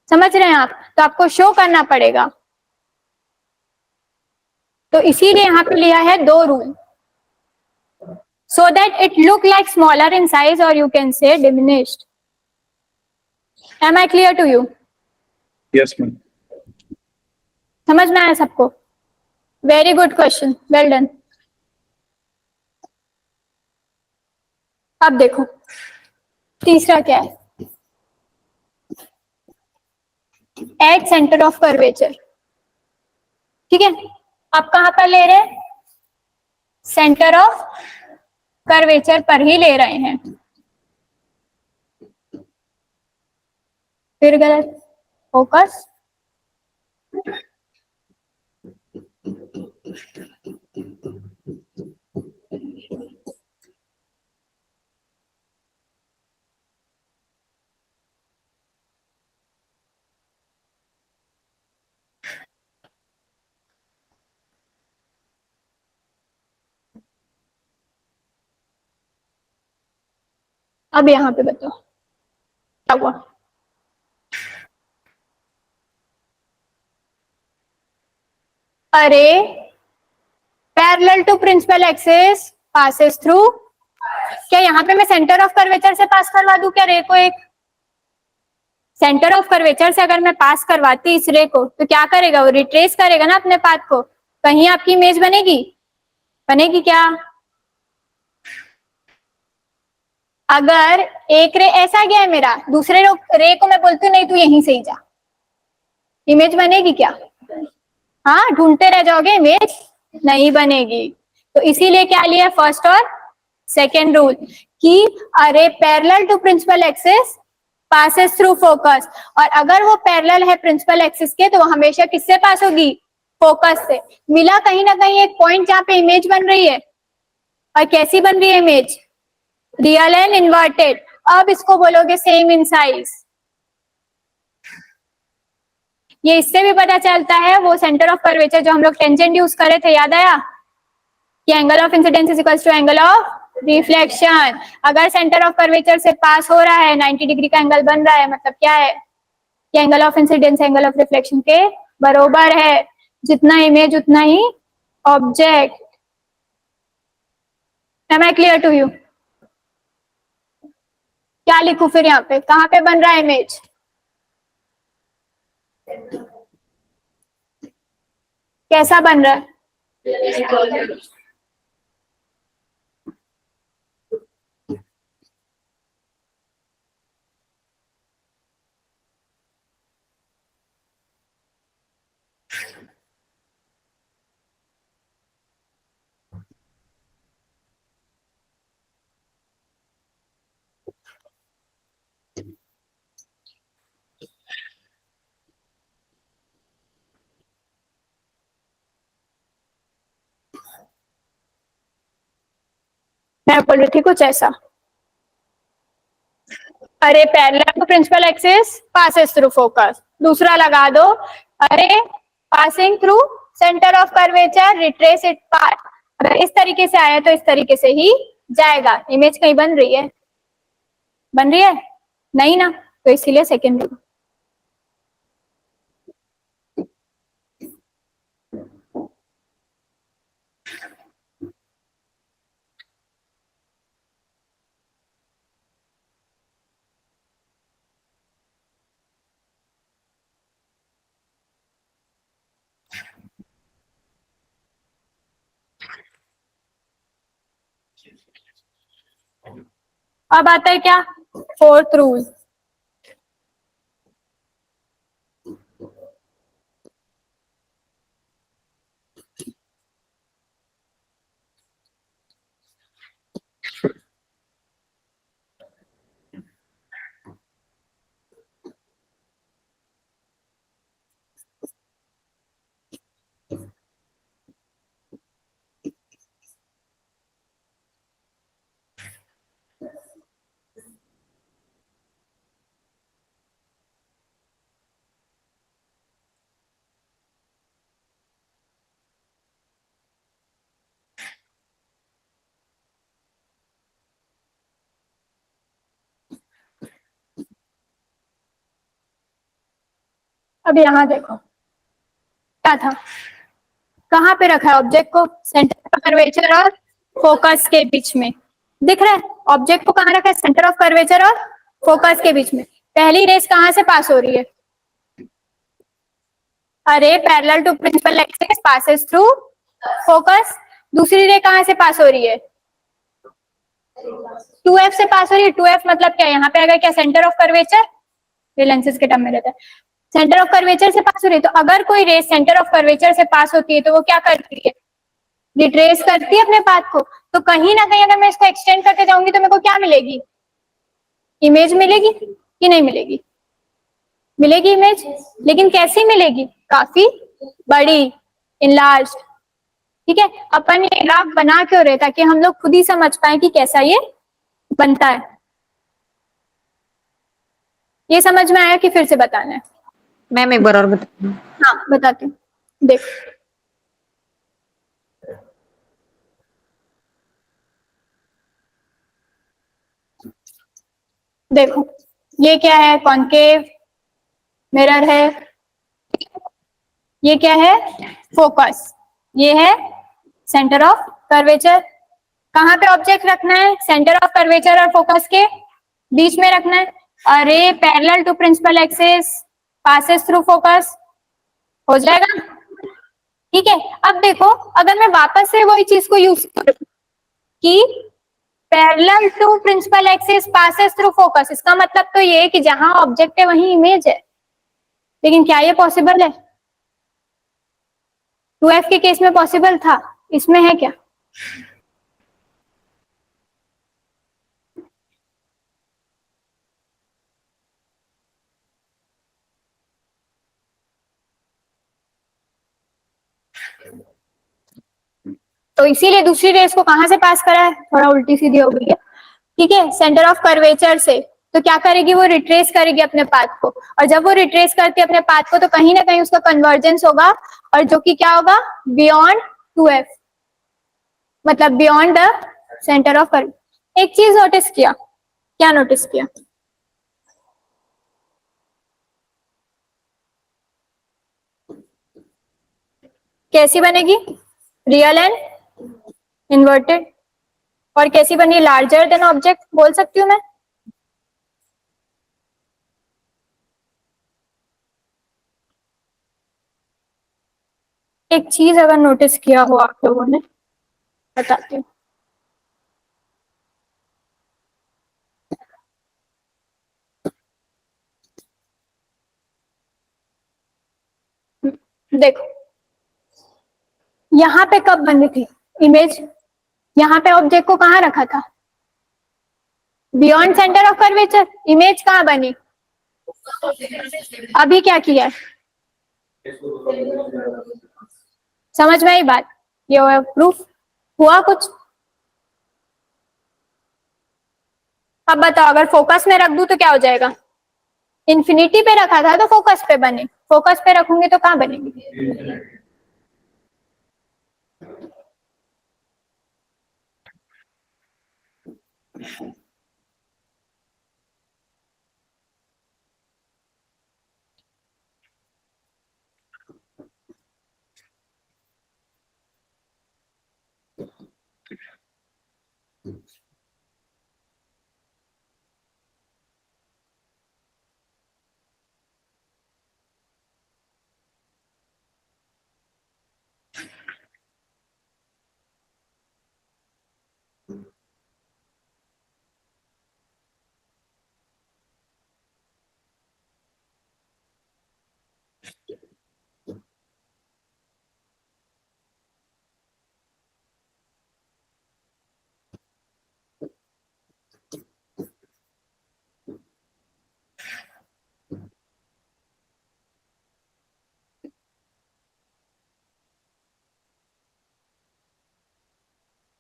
समझ रहे हैं आप, तो आपको शो करना पड़ेगा, तो इसीलिए यहाँ पे लिया है 2 rule, so that it look like smaller in size or you can say diminished. Am I clear to you? Yes, ma'am. समझ में आया सबको? Very good question, well done. अब देखो तीसरा क्या है, एट सेंटर ऑफ कर्वेचर, ठीक है। आप कहां पर ले रहे हैं, सेंटर ऑफ कर्वेचर पर ही ले रहे हैं, फिर गलत, फोकस, अब यहां पे बताओ क्या हुआ, a ray parallel to principal axis passes through, क्या यहाँ पे मैं सेंटर ऑफ कर्वेचर से पास करवा दूं क्या रे को, एक सेंटर ऑफ कर्वेचर से अगर मैं पास करवाती इस रे को तो क्या करेगा, वो रिट्रेस करेगा ना अपने पाथ को, कहीं आपकी इमेज बनेगी, बनेगी क्या, अगर एक रे ऐसा गया है मेरा, दूसरे रे को मैं बोलती हूँ नहीं तू यहीं से ही जा, इमेज बनेगी क्या, हाँ ढूंढते रह जाओगे, इमेज नहीं बनेगी, तो इसीलिए क्या लिया फर्स्ट और सेकेंड रूल कि a ray parallel to principal axis passes through focus, और अगर वो पैरेलल है प्रिंसिपल एक्सिस के तो वो हमेशा किससे पास होगी, फोकस से, मिला कहीं ना कहीं एक पॉइंट जहां पे इमेज बन रही है, और कैसी बन रही है इमेज, रियल एंड इन्वर्टेड, अब इसको बोलोगे सेम इन साइज, ये इससे भी पता चलता है वो सेंटर ऑफ कर्वेचर जो हम लोग टेंजेंट यूज करे थे, याद आया कि angle of incidence is equals to angle of reflection, अगर सेंटर ऑफ कर्वेचर से पास हो रहा है 90 डिग्री का एंगल बन रहा है, मतलब क्या है कि angle of incidence angle of reflection के बराबर है, जितना इमेज उतना ही object, am I clear to you, क्या लिखूं फिर यहाँ पे, कहाँ पे बन रहा है इमेज, कैसा बन रहा है, मैं बोल रही थी कुछ ऐसा, a ray parallel to principal axis passes through focus, दूसरा लगा दो, a ray passing through centre of curvature retrace it path, अगर इस तरीके से आया तो इस तरीके से ही जाएगा, इमेज कहीं बन रही है, बन रही है नहीं ना, तो इसीलिए सेकेंड रूल, अब आता है क्या फोर्थ रूल, अब यहाँ देखो क्या था, कहाँ पे रखा है ऑब्जेक्ट को, सेंटर ऑफ कर्वेचर और फोकस के बीच में, दिख रहा है ऑब्जेक्ट को कहाँ रखा है, सेंटर ऑफ कर्वेचर और फोकस के बीच में। पहली रेस कहाँ से पास हो रही है, a ray parallel to principal axis passes through focus. दूसरी रे कहाँ से पास हो रही है, 2f से पास हो रही है। 2f मतलब क्या, यहाँ पे आएगा क्या, सेंटर ऑफ कर्वेचर, ये लेंसेज के टर्म में रहता है, सेंटर ऑफ कर्वेचर से पास हो रही है। तो अगर कोई रेस सेंटर ऑफ कर्वेचर से पास होती है तो वो क्या करती है, रिट्रेस करती है अपने पाथ को। तो कहीं ना कहीं अगर मैं इसको एक्सटेंड करके जाऊंगी तो मेरे को क्या मिलेगी, इमेज मिलेगी कि नहीं मिलेगी, मिलेगी इमेज, लेकिन कैसी मिलेगी, काफी बड़ी, इनलार्ज। ठीक है, अपन ये ग्राफ बना क्यों रहे, ताकि हम लोग खुद ही समझ पाए कि कैसा ये बनता है। ये समझ में आया कि फिर से बताना है? मैम एक बार और बताइए। हाँ बताती हूँ, देखो देखो ये क्या है, कॉन्केव मिरर है, ये क्या है, फोकस, ये है सेंटर ऑफ कर्वेचर। कहाँ पे ऑब्जेक्ट रखना है, सेंटर ऑफ कर्वेचर और फोकस के बीच में रखना है। A ray parallel to principal axis passes through focus, हो जाएगा। ठीक है, अब देखो अगर मैं वापस से वही चीज को यूज करूं कि parallel to principal axis passes through focus, इसका मतलब तो ये है कि जहां ऑब्जेक्ट है वहीं इमेज है। लेकिन क्या ये पॉसिबल है, 2f के केस में पॉसिबल था, इसमें है क्या? तो इसीलिए दूसरी रेस को कहां से पास करा है, थोड़ा उल्टी सीधी हो गई है। ठीक है, सेंटर ऑफ कर्वेचर से। तो क्या करेगी, वो रिट्रेस करेगी अपने पाथ को, और जब वो रिट्रेस करती है अपने पाथ को तो कहीं ना कहीं उसका कन्वर्जेंस होगा, और जो कि क्या होगा, बियॉन्ड 2f, मतलब beyond the centre of curvature. एक चीज नोटिस किया, क्या नोटिस किया, कैसी बनेगी, रियल एंड इन्वर्टेड, और कैसी बनी, लार्जर देन ऑब्जेक्ट, बोल सकती हूँ मैं? एक चीज अगर नोटिस किया हो आप लोगों ने, बताती हूँ। देखो यहाँ पे कब बनी थी इमेज, यहाँ पे ऑब्जेक्ट को कहाँ रखा था, beyond centre of curvature, image कहाँ बनी, अभी क्या किया है, समझ में आई बात, ये हुआ प्रूफ, हुआ कुछ? अब बताओ अगर फोकस में रख दूं तो क्या हो जाएगा, इन्फिनिटी पे रखा था तो फोकस पे बने, फोकस पे रखूंगी तो कहाँ बनेगी,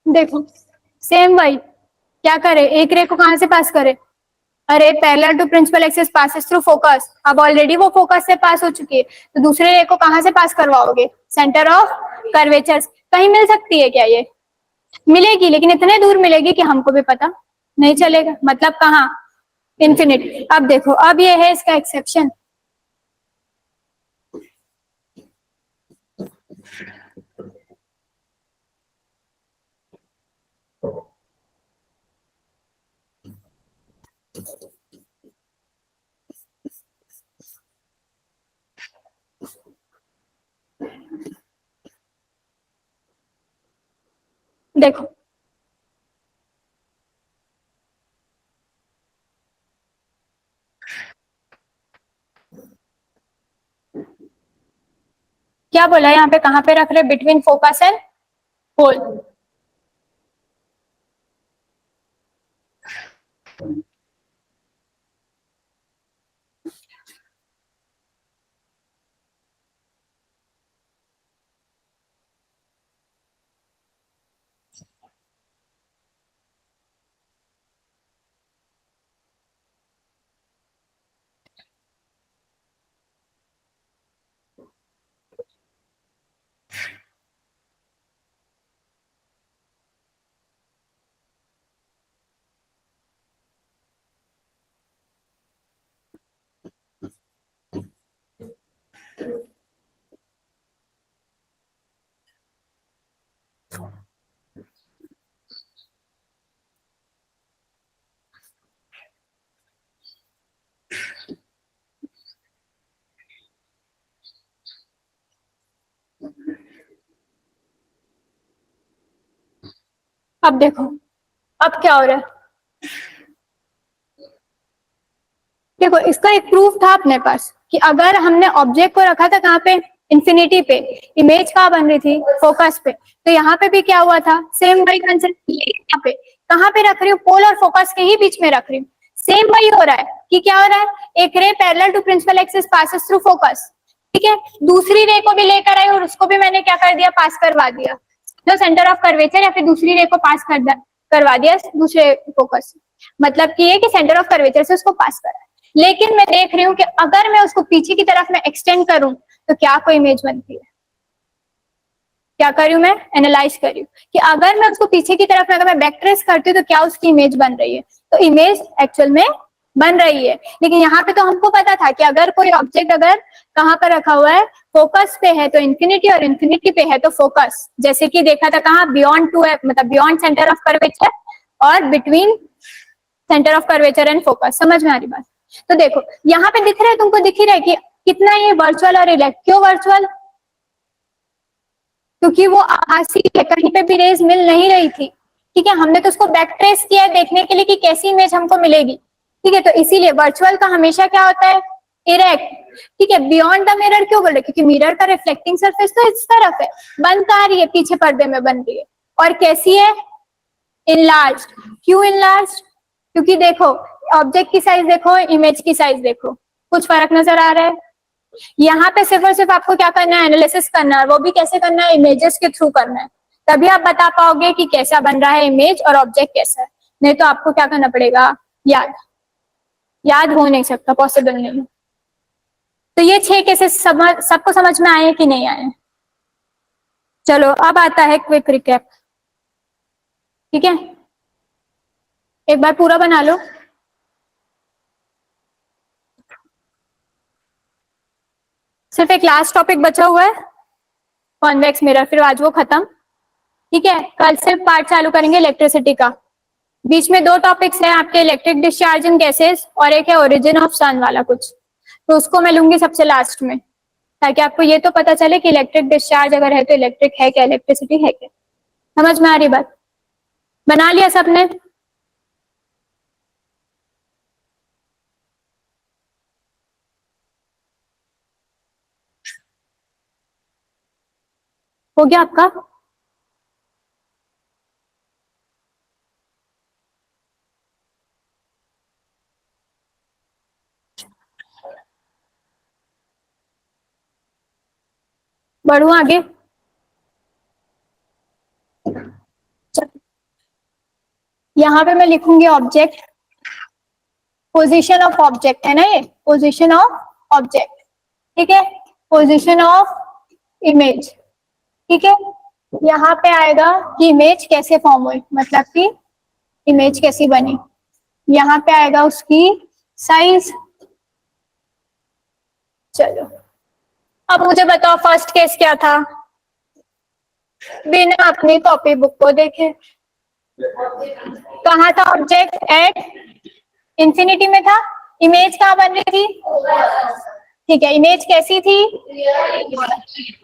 देखो सेम वही, क्या करे, एक रे को कहां से पास करे, a ray parallel to principal axis passes through focus, अब ऑलरेडी वो फोकस से पास हो चुकी है, तो दूसरे रे को कहां से पास करवाओगे, सेंटर ऑफ कर्वेचर। कहीं मिल सकती है क्या, ये मिलेगी, लेकिन इतने दूर मिलेगी कि हमको भी पता नहीं चलेगा, मतलब कहाँ, इन्फिनिटी। अब देखो, अब ये है इसका एक्सेप्शन, देखो क्या बोला यहाँ पे, कहाँ पे रख रहे, बिटवीन फोकस एंड पोल। अब देखो अब क्या हो रहा है, देखो इसका एक प्रूफ था अपने पास कि अगर हमने ऑब्जेक्ट को रखा था कहाँ पे, इंफिनिटी पे, इमेज कहाँ बन रही थी, फोकस पे, तो यहाँ पे भी क्या हुआ था, सेम वही कंसेप्ट। यहाँ पे कहाँ पे रख रही हूँ, पोल और फोकस के ही बीच में रख रही हूँ। सेम वही हो रहा है कि क्या हो रहा है, एक ray parallel to principal axis passes through focus, ठीक है, दूसरी रे को भी लेकर आई और उसको भी मैंने क्या कर दिया, पास करवा दिया, जो सेंटर ऑफ कर्वेचर, या फिर दूसरी रे को पास करवा दिया दूसरे फोकस। मतलब कि ये कि सेंटर ऑफ कर्वेचर से उसको पास करा। लेकिन मैं देख रही हूँ कि अगर मैं उसको पीछे की तरफ में एक्सटेंड करूं तो क्या कोई इमेज बनती है, क्या कर रही हूँ मैं, एनालाइज कर रही हूँ कि अगर मैं उसको पीछे की तरफ में अगर मैं बैक ट्रेस करती हूँ तो क्या उसकी इमेज बन रही है, तो इमेज एक्चुअल में बन रही है। लेकिन यहाँ पे तो हमको पता था कि अगर कोई ऑब्जेक्ट अगर कहाँ पर रखा हुआ है, फोकस पे है तो इंफिनिटी, और इंफिनिटी पे है तो फोकस, जैसे कि देखा था कहाँ, बियॉन्ड टू, मतलब बियॉन्ड सेंटर ऑफ कर्वेचर और between centre of curvature and focus. समझ में आ रही बात? तो देखो यहाँ पे दिख रहा है, तुमको दिख ही रहा है कि कितना ये वर्चुअल और इलेक्ट, क्यों वर्चुअल, क्योंकि वो आभासी है, कहीं पे भी रेज मिल नहीं रही थी, ठीक है, हमने तो उसको बैक ट्रेस किया है देखने के लिए कि कैसी इमेज हमको मिलेगी, ठीक है, तो इसीलिए वर्चुअल का हमेशा क्या होता है, इरेक्ट, ठीक है। बियॉन्ड द मिरर क्यों बोले, क्योंकि मिरर का रिफ्लेक्टिंग सरफेस तो इस तरफ है, बन कहाँ रही है, पीछे पर्दे में बन रही है, और कैसी है, इनलार्ज। क्यों इनलार्ज, क्योंकि देखो ऑब्जेक्ट की साइज देखो, इमेज की साइज देखो, कुछ फर्क नजर आ रहा है। यहाँ पे सिर्फ और सिर्फ आपको क्या करना है, एनालिसिस करना है, वो भी कैसे करना है, इमेजेस के थ्रू करना है, तभी आप बता पाओगे कि कैसा बन रहा है इमेज और ऑब्जेक्ट कैसा है। नहीं तो आपको क्या करना पड़ेगा, याद हो नहीं सकता, पॉसिबल नहीं है। तो ये 6 केसेस सबको समझ में आए कि नहीं आए? चलो अब आता है क्विक रिकैप, ठीक है, एक बार पूरा बना लो। सिर्फ एक लास्ट टॉपिक बचा हुआ है, कॉन्वेक्स मिरर, फिर आज वो खत्म, ठीक है। कल से पार्ट चालू करेंगे इलेक्ट्रिसिटी का। बीच में 2 टॉपिक्स हैं आपके, इलेक्ट्रिक डिस्चार्ज इन गैसेस और एक है ओरिजिन ऑफ सन वाला कुछ, तो उसको मैं लूंगी सबसे लास्ट में, ताकि आपको ये तो पता चले कि इलेक्ट्रिक डिस्चार्ज अगर है तो इलेक्ट्रिक है क्या, इलेक्ट्रिसिटी है क्या। समझ में आ रही बात? बना लिया सबने? हो गया आपका? बढ़ू आगे? यहाँ पे मैं लिखूंगी ऑब्जेक्ट, पोजीशन ऑफ ऑब्जेक्ट है ना, ये पोजीशन ऑफ ऑब्जेक्ट, ठीक है, पोजीशन ऑफ इमेज, ठीक है। यहाँ पे आएगा कि इमेज कैसे फॉर्म हुई, मतलब कि इमेज कैसी बनी। यहाँ पे आएगा उसकी साइज। चलो अब मुझे बताओ फर्स्ट केस क्या था, बिना अपनी कॉपी बुक को देखे। कहाँ था ऑब्जेक्ट? एट इंफिनिटी में था। इमेज कहाँ बन रही थी? ठीक है, इमेज कैसी थी?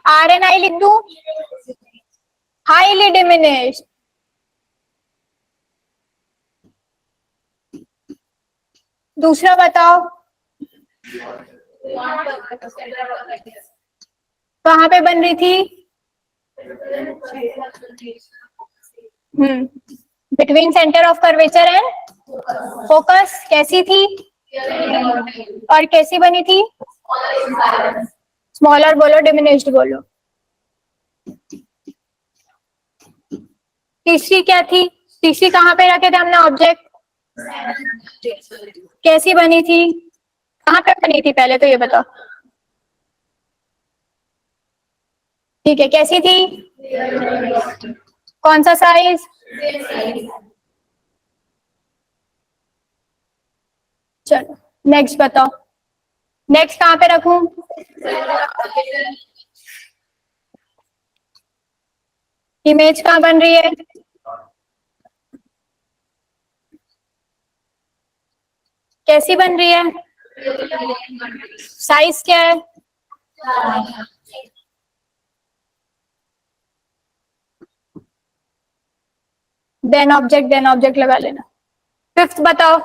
आर एन आई लिख दूं? Highly diminished. दूसरा बताओ, कहाँ पे बन रही थी? Between centre of curvature and focus. कैसी थी और कैसी बनी थी? स्मॉलर बोलो, डिमिनिश्ड बोलो। तीसरी क्या थी? तीसरी कहाँ पे रखे थे हमने ऑब्जेक्ट? कैसी बनी थी? कहाँ पे बनी थी पहले तो ये बताओ। ठीक है, कैसी थी? कौन सा साइज? चलो नेक्स्ट बताओ। नेक्स्ट कहाँ पे रखूं? इमेज कहाँ बन रही है? कैसी बन रही है? साइज क्या है? देन ऑब्जेक्ट लगा लेना। फिफ्थ बताओ,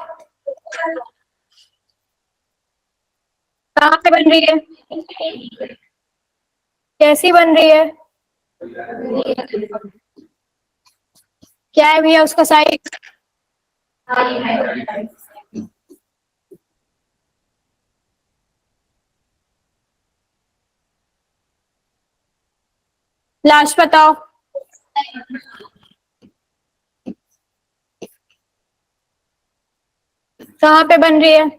कहाँ पे बन रही है? कैसी बन रही है? क्या है भैया उसका साइज? लास्ट बताओ, कहाँ पे बन रही है?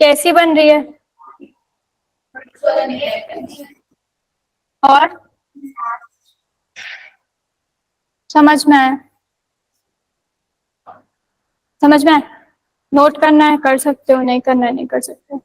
कैसी बन रही है? और समझ में आया? समझ में आया? नोट करना है कर सकते हो, नहीं करना है नहीं कर सकते।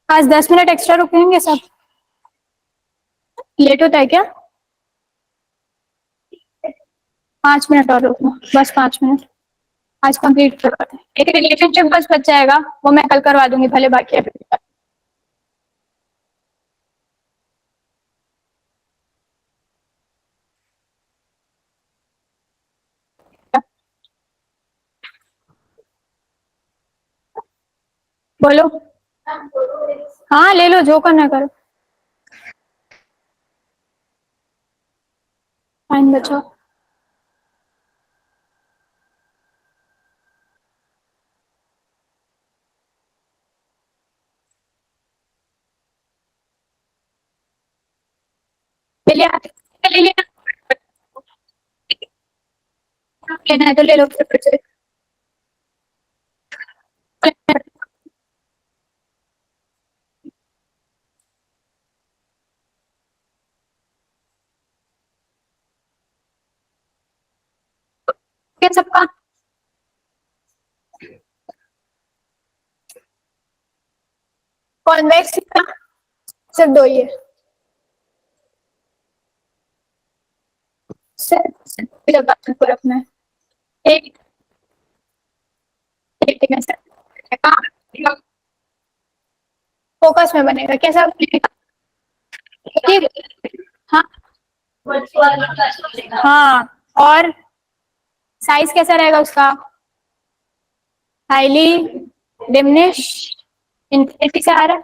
आज 10 मिनट एक्स्ट्रा रुकेंगे सब? लेट होता है क्या? 5 मिनट और रुकना, बस 5 मिनट। आज कंप्लीट करवाते हैं। एक रिलेशनशिप बस बच जाएगा, वो मैं कल करवा दूंगी भले बाकी है। बोलो। हाँ ले लो, जो करना करो। फाइन बचाओ। ले लिया? ले लिया? लेना है तो ले लो फिर से। क्या सबका? कॉन्वेक्स का सिर्फ दो ही है। सिर्फ लगा को रखना है। एक एक ऐसा फोकस में बनेगा कैसा? ठीक। हाँ हाँ, और साइज कैसा रहेगा उसका? हाईली डिमिनिश, इंफिनिटी से आ रहा है।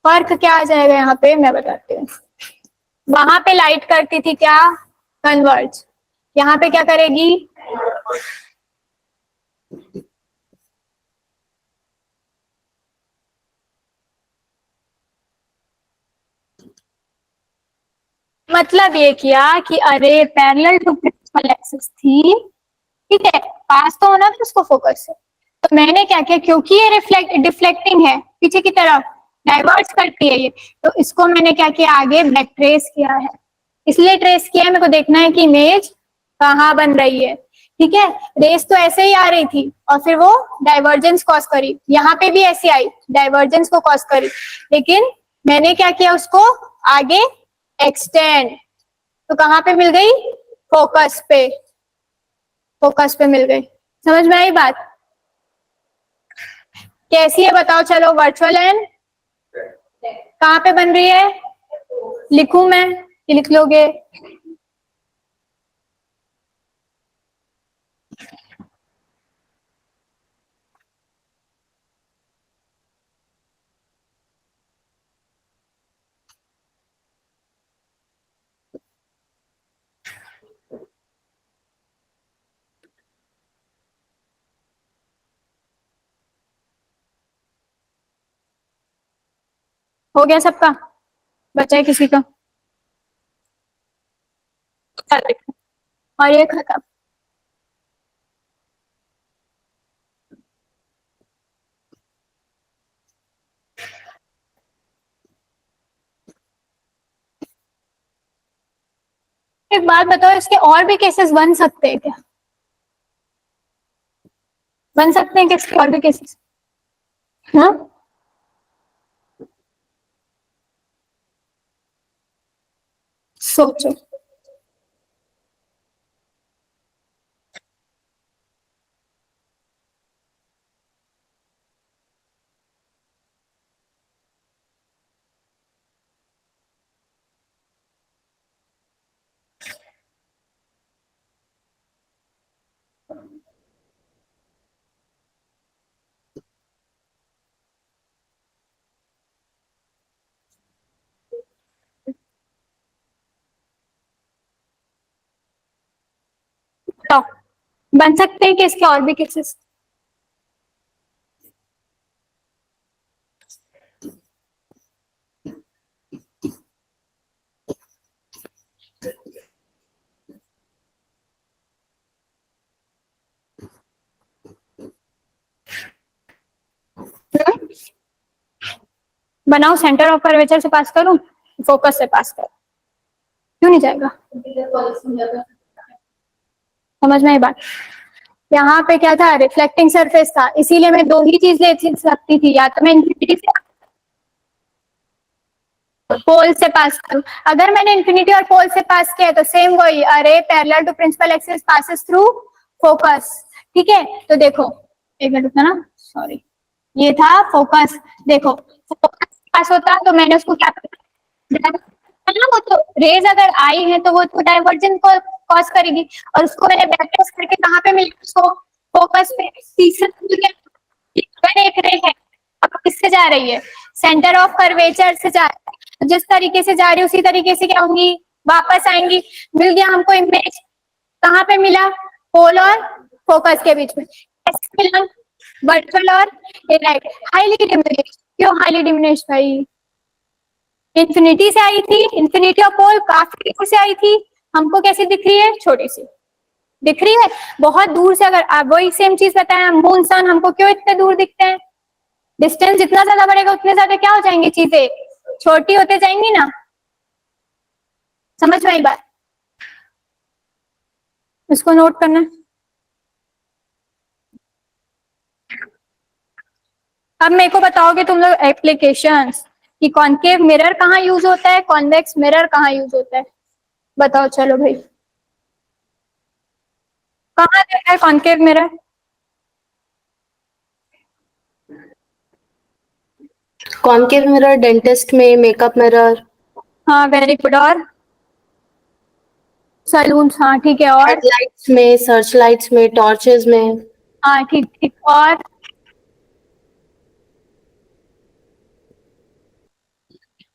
फर्क क्या आ जाएगा यहाँ पे मैं बताती हूँ। वहां पे लाइट करती थी क्या? कन्वर्ज। यहाँ पे क्या करेगी, मतलब ये किया कि a ray parallel to principal axis थी, ठीक है, पास तो होना था उसको फोकस से, तो मैंने क्या किया, क्योंकि ये डिफ्लेक्टिंग है पीछे की तरफ, डाइवर्स करती है ये, तो इसको मैंने क्या किया, आगे बैक ट्रेस किया है, इसलिए ट्रेस किया है, मेरे को देखना है कि इमेज कहाँ बन रही है, ठीक है। रेस तो ऐसे ही आ रही थी और फिर वो डाइवर्जेंस कॉज करी, यहाँ पे भी ऐसी आई, डाइवर्जेंस को कॉज करी, लेकिन मैंने क्या किया, उसको आगे एक्सटेंड, तो कहाँ पे मिल गई, फोकस पे, फोकस पे मिल गई। समझ में आई बात, कैसी है बताओ, चलो वर्चुअल एंड कहाँ पे बन रही है, लिखूं मैं कि लिख लोगे, हो गया सबका, बचा है किसी का, और ये खत्म। एक बात बताओ, इसके और भी केसेस बन सकते हैं क्या, बन सकते हैं कि इसके और भी केसेस, हाँ, सोचो, बताओ, बन सकते हैं कि इसके और भी केसेस, बनाओ, सेंटर ऑफ कर्वेचर से पास करूं, फोकस से पास करूं, क्यों नहीं जाएगा, समझ में आई बात, यहाँ पे क्या था, रिफ्लेक्टिंग सरफेस था, इसीलिए मैं दो ही चीज ले सकती थी, या तो मैं इंफिनिटी से पोल से पास करूं, अगर मैंने इंफिनिटी और पोल से पास किया तो सेम वही, a ray parallel to principal axis passes through focus, ठीक है। तो देखो, एक मिनट रुकना ना, सॉरी, ये था फोकस, देखो फोकस पास होता तो मैंने उसको क्या ना, वो तो रेज अगर आई है तो वो तो डाइवर्जेंस को कॉज करेगी, और उसको मैंने बैकट्रेस करके कहाँ पे मिली, उसको फोकस पे, तीसरा अगर एक रे है, अब किससे जा रही है, सेंटर ऑफ कर्वेचर से जा रही है, जिस तरीके से जा रही है उसी तरीके से क्या होंगी, वापस आएंगी, मिल गया हमको इमेज, कहाँ पे मिला, पोल और फोकस के बीच में, कैसे मिला, वर्चुअल और राइट, हाईली डिमिनिश, क्यों हाईली डिमिनिश भाई, इंफिनिटी से आई थी, इंफिनिटी और पोल काफी दूर से आई थी, हमको कैसी दिख रही है, छोटी सी दिख रही है, बहुत दूर से, अगर आप वही सेम चीज बताएं, मून सन हमको क्यों इतने दूर दिखते हैं, डिस्टेंस जितना ज्यादा बढ़ेगा उतने ज्यादा क्या हो जाएंगी चीजें, छोटी होते जाएंगी ना, समझ में आई बात, इसको नोट करना। अब मेरे को बताओगे तुम लोग एप्लीकेशंस कि कॉन्केव मिरर कहाँ यूज होता है, कॉन्वेक्स मिरर कहाँ यूज होता है, बताओ चलो भाई, कहाँ देखा है concave mirror, concave mirror dentist में, मेकअप मिरर, हाँ वेरी गुड, और सलून, हाँ ठीक है, और हेडलाइट्स में, सर्च लाइट्स में, टॉर्चेस में, हाँ ठीक ठीक, और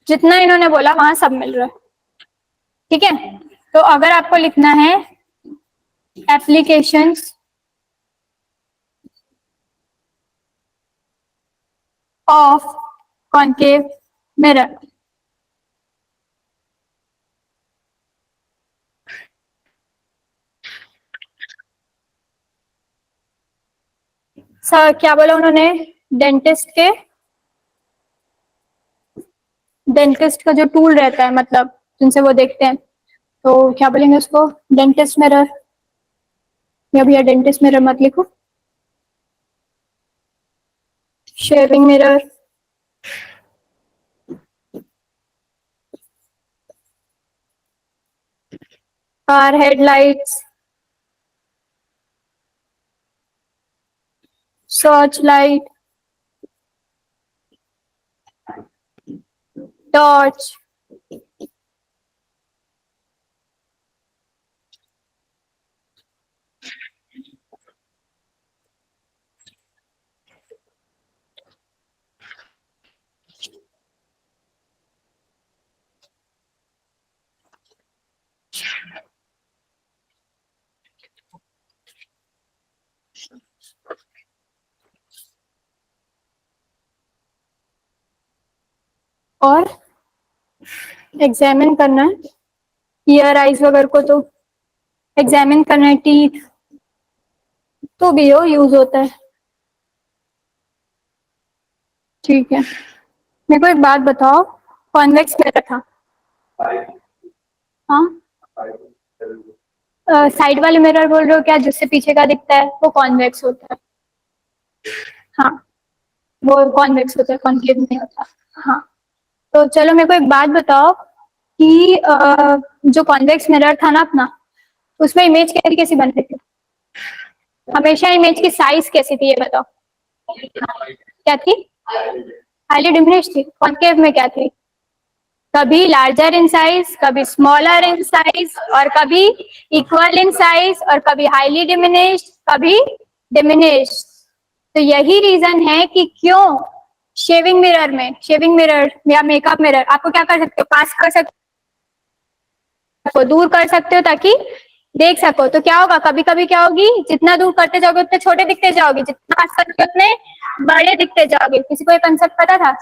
जितना इन्होंने बोला वहां सब मिल रहा है, ठीक है। तो अगर आपको लिखना है applications of concave mirror. Sir क्या बोला उन्होंने? डेंटिस्ट का जो टूल रहता है, मतलब जिनसे वो देखते हैं, तो क्या बोलेंगे उसको? Dentist mirror. या भैया डेंटिस्ट मिरर मत लिखो, shaving mirror, car headlights, search light, torch, और एग्जामिन करना है ईयर आइज वगैरह को, तो एग्जामिन करना है टीथ, तो भी वो यूज होता है। ठीक है, मेरे को एक बात बताओ, कॉन्वेक्स मिरर था, हाँ? साइड वाले मिरर बोल रहे हो क्या, जिससे पीछे का दिखता है, वो कॉन्वेक्स होता है। हाँ, वो कॉन्वेक्स होता है, कॉन्केव नहीं होता। हाँ, तो चलो मेरे को एक बात बताओ कि जो कॉन्वेक्स मिरर था ना अपना, उसमें इमेज कैसी बन रही थी? हमेशा इमेज की साइज कैसी थी, ये बताओ। क्या थी? हाईली डिमिनिश थी। कॉन्केव में क्या थी? कभी लार्जर इन साइज, कभी स्मॉलर इन साइज, और कभी इक्वल इन साइज, और कभी हाईली डिमिनिश्ड, कभी डिमिनिश्ड। तो यही रीजन है कि क्यों शेविंग मिरर या मेकअप मिरर आपको क्या कर सकते हो, पास कर सकते हो, दूर कर सकते हो ताकि देख सको। तो क्या होगा, कभी कभी क्या होगी, जितना दूर करते जाओगे उतने छोटे दिखते जाओगे, जितना पास करते उतने बड़े दिखते जाओगे। किसी को ये कंसेप्ट पता था?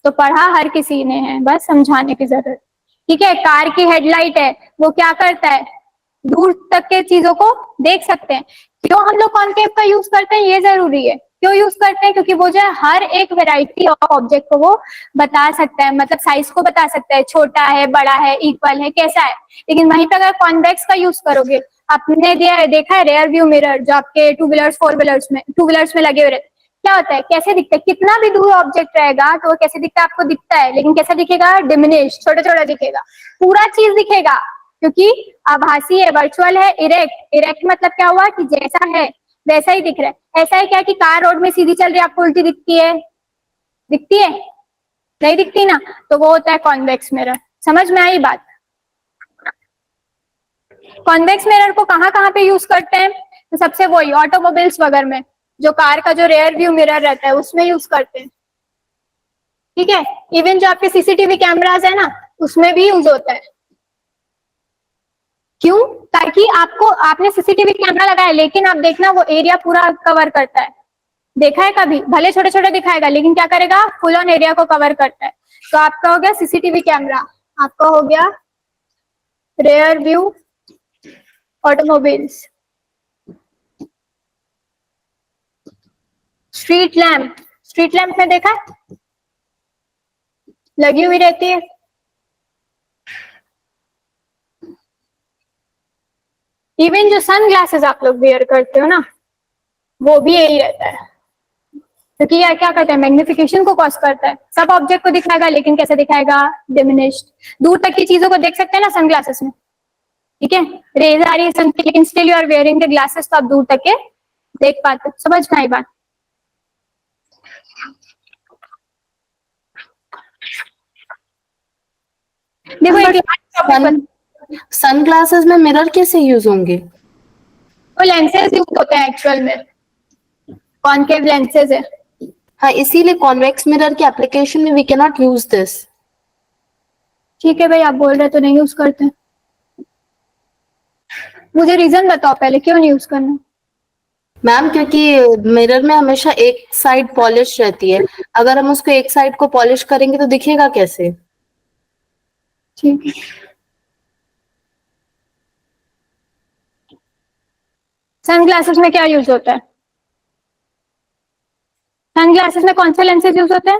तो पढ़ा हर किसी ने है, बस समझाने की जरूरत। ठीक है, कार की हेडलाइट है, वो क्या करता है, दूर तक के चीजों को देख सकते हैं। क्यों हम लोग कॉन्केव का यूज करते हैं, ये जरूरी है। क्यों यूज करते हैं? क्योंकि वो जो है हर एक वेराइटी ऑफ ऑब्जेक्ट को वो बता सकता है, मतलब साइज को बता सकता है, छोटा है, बड़ा है, इक्वल है, कैसा है। लेकिन वहीं पर अगर कॉन्वेक्स का यूज करोगे, आपने देखा है रेयर व्यू मिरर जो आपके टू व्हीलर्स में लगे हुए रहते, क्या होता है, कैसे दिखता है, कितना भी दूर ऑब्जेक्ट रहेगा तो वो कैसे दिखता है, आपको दिखता है, लेकिन कैसा दिखेगा, डिमिनिश, छोटा छोटा दिखेगा। पूरा चीज दिखेगा क्योंकि आभासी है, वर्चुअल है, इरेक्ट मतलब क्या हुआ कि जैसा है वैसा ही दिख रहा है। ऐसा है क्या कि कार रोड में सीधी चल रही है, आपको उल्टी दिखती है? दिखती है? नहीं दिखती ना, तो वो होता है कॉन्वेक्स मिरर। समझ में आई बात? कॉन्वेक्स मिरर को कहाँ कहाँ पे यूज करते हैं? तो सबसे वही ऑटोमोबाइल्स वगैरह में, जो कार का जो रेयर व्यू मिरर रहता है उसमें यूज करते हैं। ठीक है, इवन जो आपके सीसीटीवी कैमराज है ना, उसमें भी यूज होता है। क्यों? ताकि आपने सीसीटीवी कैमरा लगाया, लेकिन आप देखना वो एरिया पूरा कवर करता है। देखा है कभी? भले छोटे छोटे दिखाएगा, लेकिन क्या करेगा, फुल ऑन एरिया को कवर करता है। तो आपका हो गया सीसीटीवी कैमरा, आपका हो गया rear view automobiles. Street lamp में देखा है? लगी हुई रहती है। इवन जो सन ग्लासेस आप लोग वेयर करते हो ना, वो भी यही रहता है। क्योंकि यह क्या करता है, मैग्निफिकेशन को कॉज करता है। सब ऑब्जेक्ट को दिखाएगा, लेकिन कैसे दिखाएगा, डिमिनिश्ड। दूर तक की चीजों को देख सकते हैं ना सन ग्लासेस में। ठीक है, रेज आ रही है सन की, लेकिन still you are wearing the glasses, तो आप दूर तक के देख पाते हो। समझ में आई बात? देखो एक सन ग्लासेस में मिरर कैसे यूज होंगे? वो लेंसेज यूज होते हैं एक्चुअल में, कॉनकेव लेंसेज है। हाँ, इसीलिए कॉन्वेक्स मिरर के एप्लीकेशन में we can not use this. ठीक है भाई, आप बोल रहे तो नहीं यूज करते। मुझे रीजन बताओ पहले, क्यों नहीं यूज करना? मैम क्योंकि मिरर में हमेशा एक साइड पॉलिश रहती है, अगर हम उसको एक साइड को पॉलिश करेंगे तो दिखेगा कैसे? ठीक है। सन ग्लासेस में क्या यूज होता है? सन ग्लासेस में कौन से लेंसेज यूज होते हैं?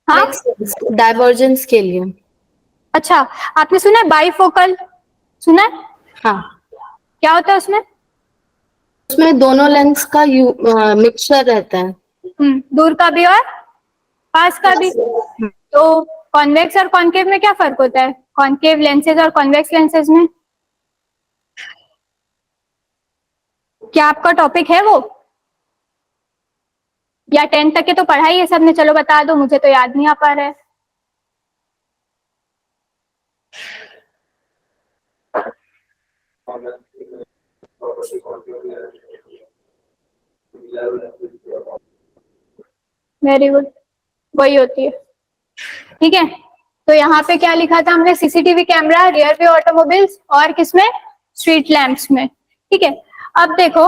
हाँ, डाइवर्जेंस के लिए। अच्छा, आपने सुना है बाईफोकल? सुना है? हाँ, क्या होता है उसमें? उसमें दोनों लेंस का मिक्सचर रहता है। दूर का भी और पास का भी। तो कॉन्वेक्स और कॉन्केव में क्या फर्क होता है? कॉन्केव लेंसेज और कॉन्वेक्स लेंसेज में क्या आपका टॉपिक है वो, या 10th तक के तो पढ़ाई है सबने? चलो बता दो, मुझे तो याद नहीं आ पा रहा है। वेरी गुड, वही होती है। ठीक है, तो यहाँ पे क्या लिखा था हमने? CCTV camera, rear view automobiles, और किसमें? स्ट्रीट लैंप्स में। ठीक है, अब देखो,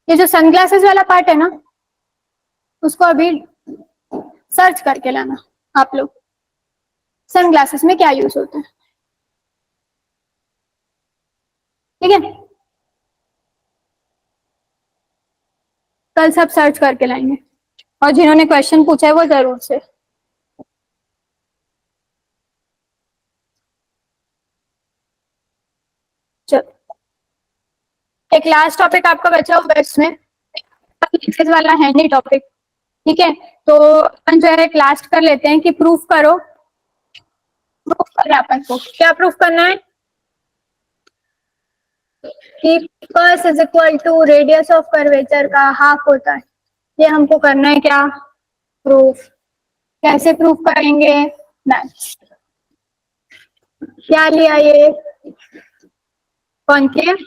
ये जो सनग्लासेस वाला पार्ट है ना, उसको अभी सर्च करके लाना आप लोग। सनग्लासेस में क्या यूज होता है? ठीक है, कल सब सर्च करके लाएंगे, और जिन्होंने क्वेश्चन पूछा है वो जरूर से। चलो, एक लास्ट टॉपिक आपका बचा हुआ है इसमें, लेक्चर्स वाला है नहीं टॉपिक। ठीक है, तो अपन जो है एक लास्ट कर लेते हैं कि प्रूफ करो। प्रूफ करना है अपन को, क्या प्रूफ करना है? कि cos is equal to radius of curvature का हाफ होता है। ये हमको करना है क्या? प्रूफ। कैसे प्रूफ करेंगे? मैथ्स। क्या लिया ये? कॉन्केव,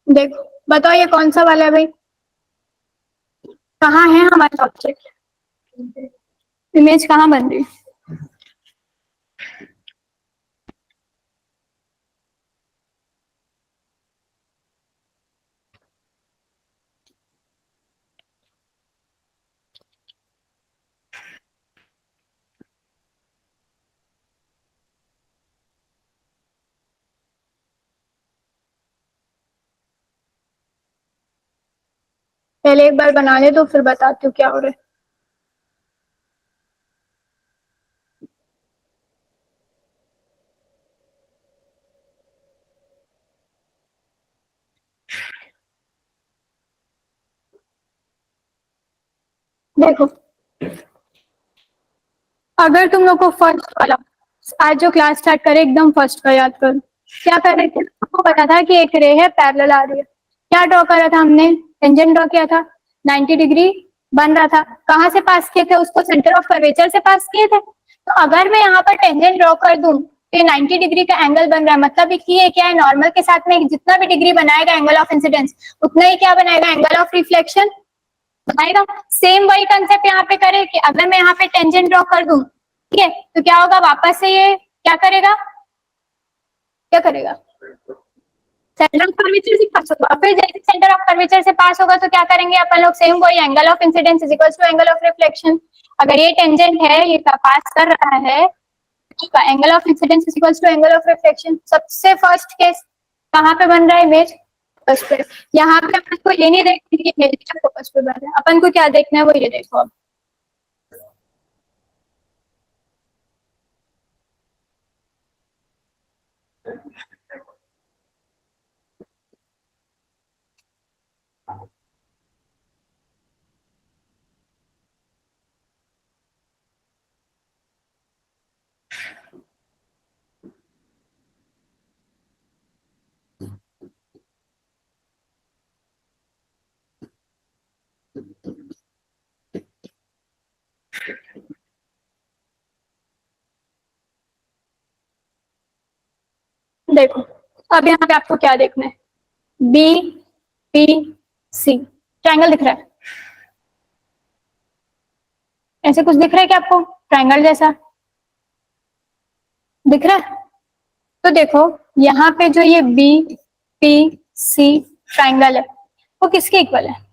देखो बताओ ये कौन सा वाला है भाई? कहाँ है हमारा ऑब्जेक्ट? इमेज कहाँ बन रही है? पहले एक बार बना ले तो फिर बताती हूँ क्या हो रहा है। देखो, अगर तुम लोग को फर्स्ट वाला, आज जो क्लास स्टार्ट करे एकदम फर्स्ट का याद करो। क्या कर रहे थे? आपको पता था कि एक रे है पैरेलल आ रही है। क्या ड्रॉ करा था हमने? टेंजेंट ड्रॉ किया था, 90 डिग्री बन रहा था। कहाँ से पास किए थे उसको? सेंटर ऑफ कर्वेचर से पास किए थे। तो अगर मैं यहाँ पर टेंजेंट ड्रॉ कर दूं तो 90 डिग्री का एंगल बन रहा है, मतलब कि ये क्या है? नॉर्मल के साथ में जितना भी डिग्री बनाएगा एंगल ऑफ इंसिडेंस, उतना ही क्या बनाएगा? एंगल ऑफ रिफ्लेक्शन बनाएगा। सेम वही कंसेप्ट यहाँ पे करे कि अगर मैं यहाँ पे टेंजेंट ड्रॉ कर दूं, ठीक है, तो क्या होगा? वापस से ये क्या करेगा? क्या करेगा? सेंटर ऑफ कर्वेचर से पास होगा। फिर जैसे सेंटर ऑफ कर्वेचर से पास होगा तो क्या करेंगे अपन लोग? सेम वही, angle of incidence is equal to angle of reflection. अगर ये टेंजेंट है, ये पास कर रहा है, angle of incidence is equal to angle of reflection. सबसे फर्स्ट केस कहाँ पे बन रहा है? इमेज फोकस पे। यहाँ पे अपन को ये नहीं देखना कि इमेज फोकस पे बन रहा है, अपन को क्या देखना है वो ये देखो अब। देखो अब यहाँ पे आपको क्या देखना है, बी पी सी ट्रायंगल दिख रहा है, ऐसे कुछ दिख रहा है क्या आपको, ट्रायंगल जैसा दिख रहा है? तो देखो यहाँ पे जो ये बी पी सी ट्रायंगल है वो किसके इक्वल है?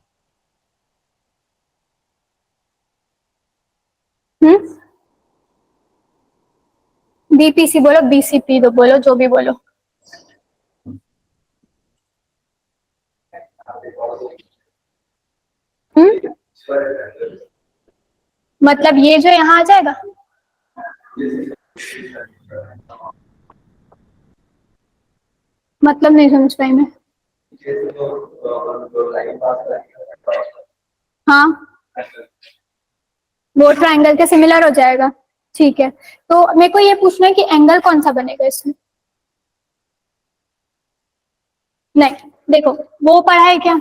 बीपीसी बोलो, बीसीपी दो बोलो, जो भी बोलो। मतलब ये जो यहाँ आ जाएगा, मतलब नहीं समझ पाई मैं। हाँ वो ट्रायंगल के सिमिलर हो जाएगा, ठीक है। तो मेरे को ये पूछना है कि एंगल कौन सा बनेगा इसमें? नहीं देखो वो पढ़ा है क्या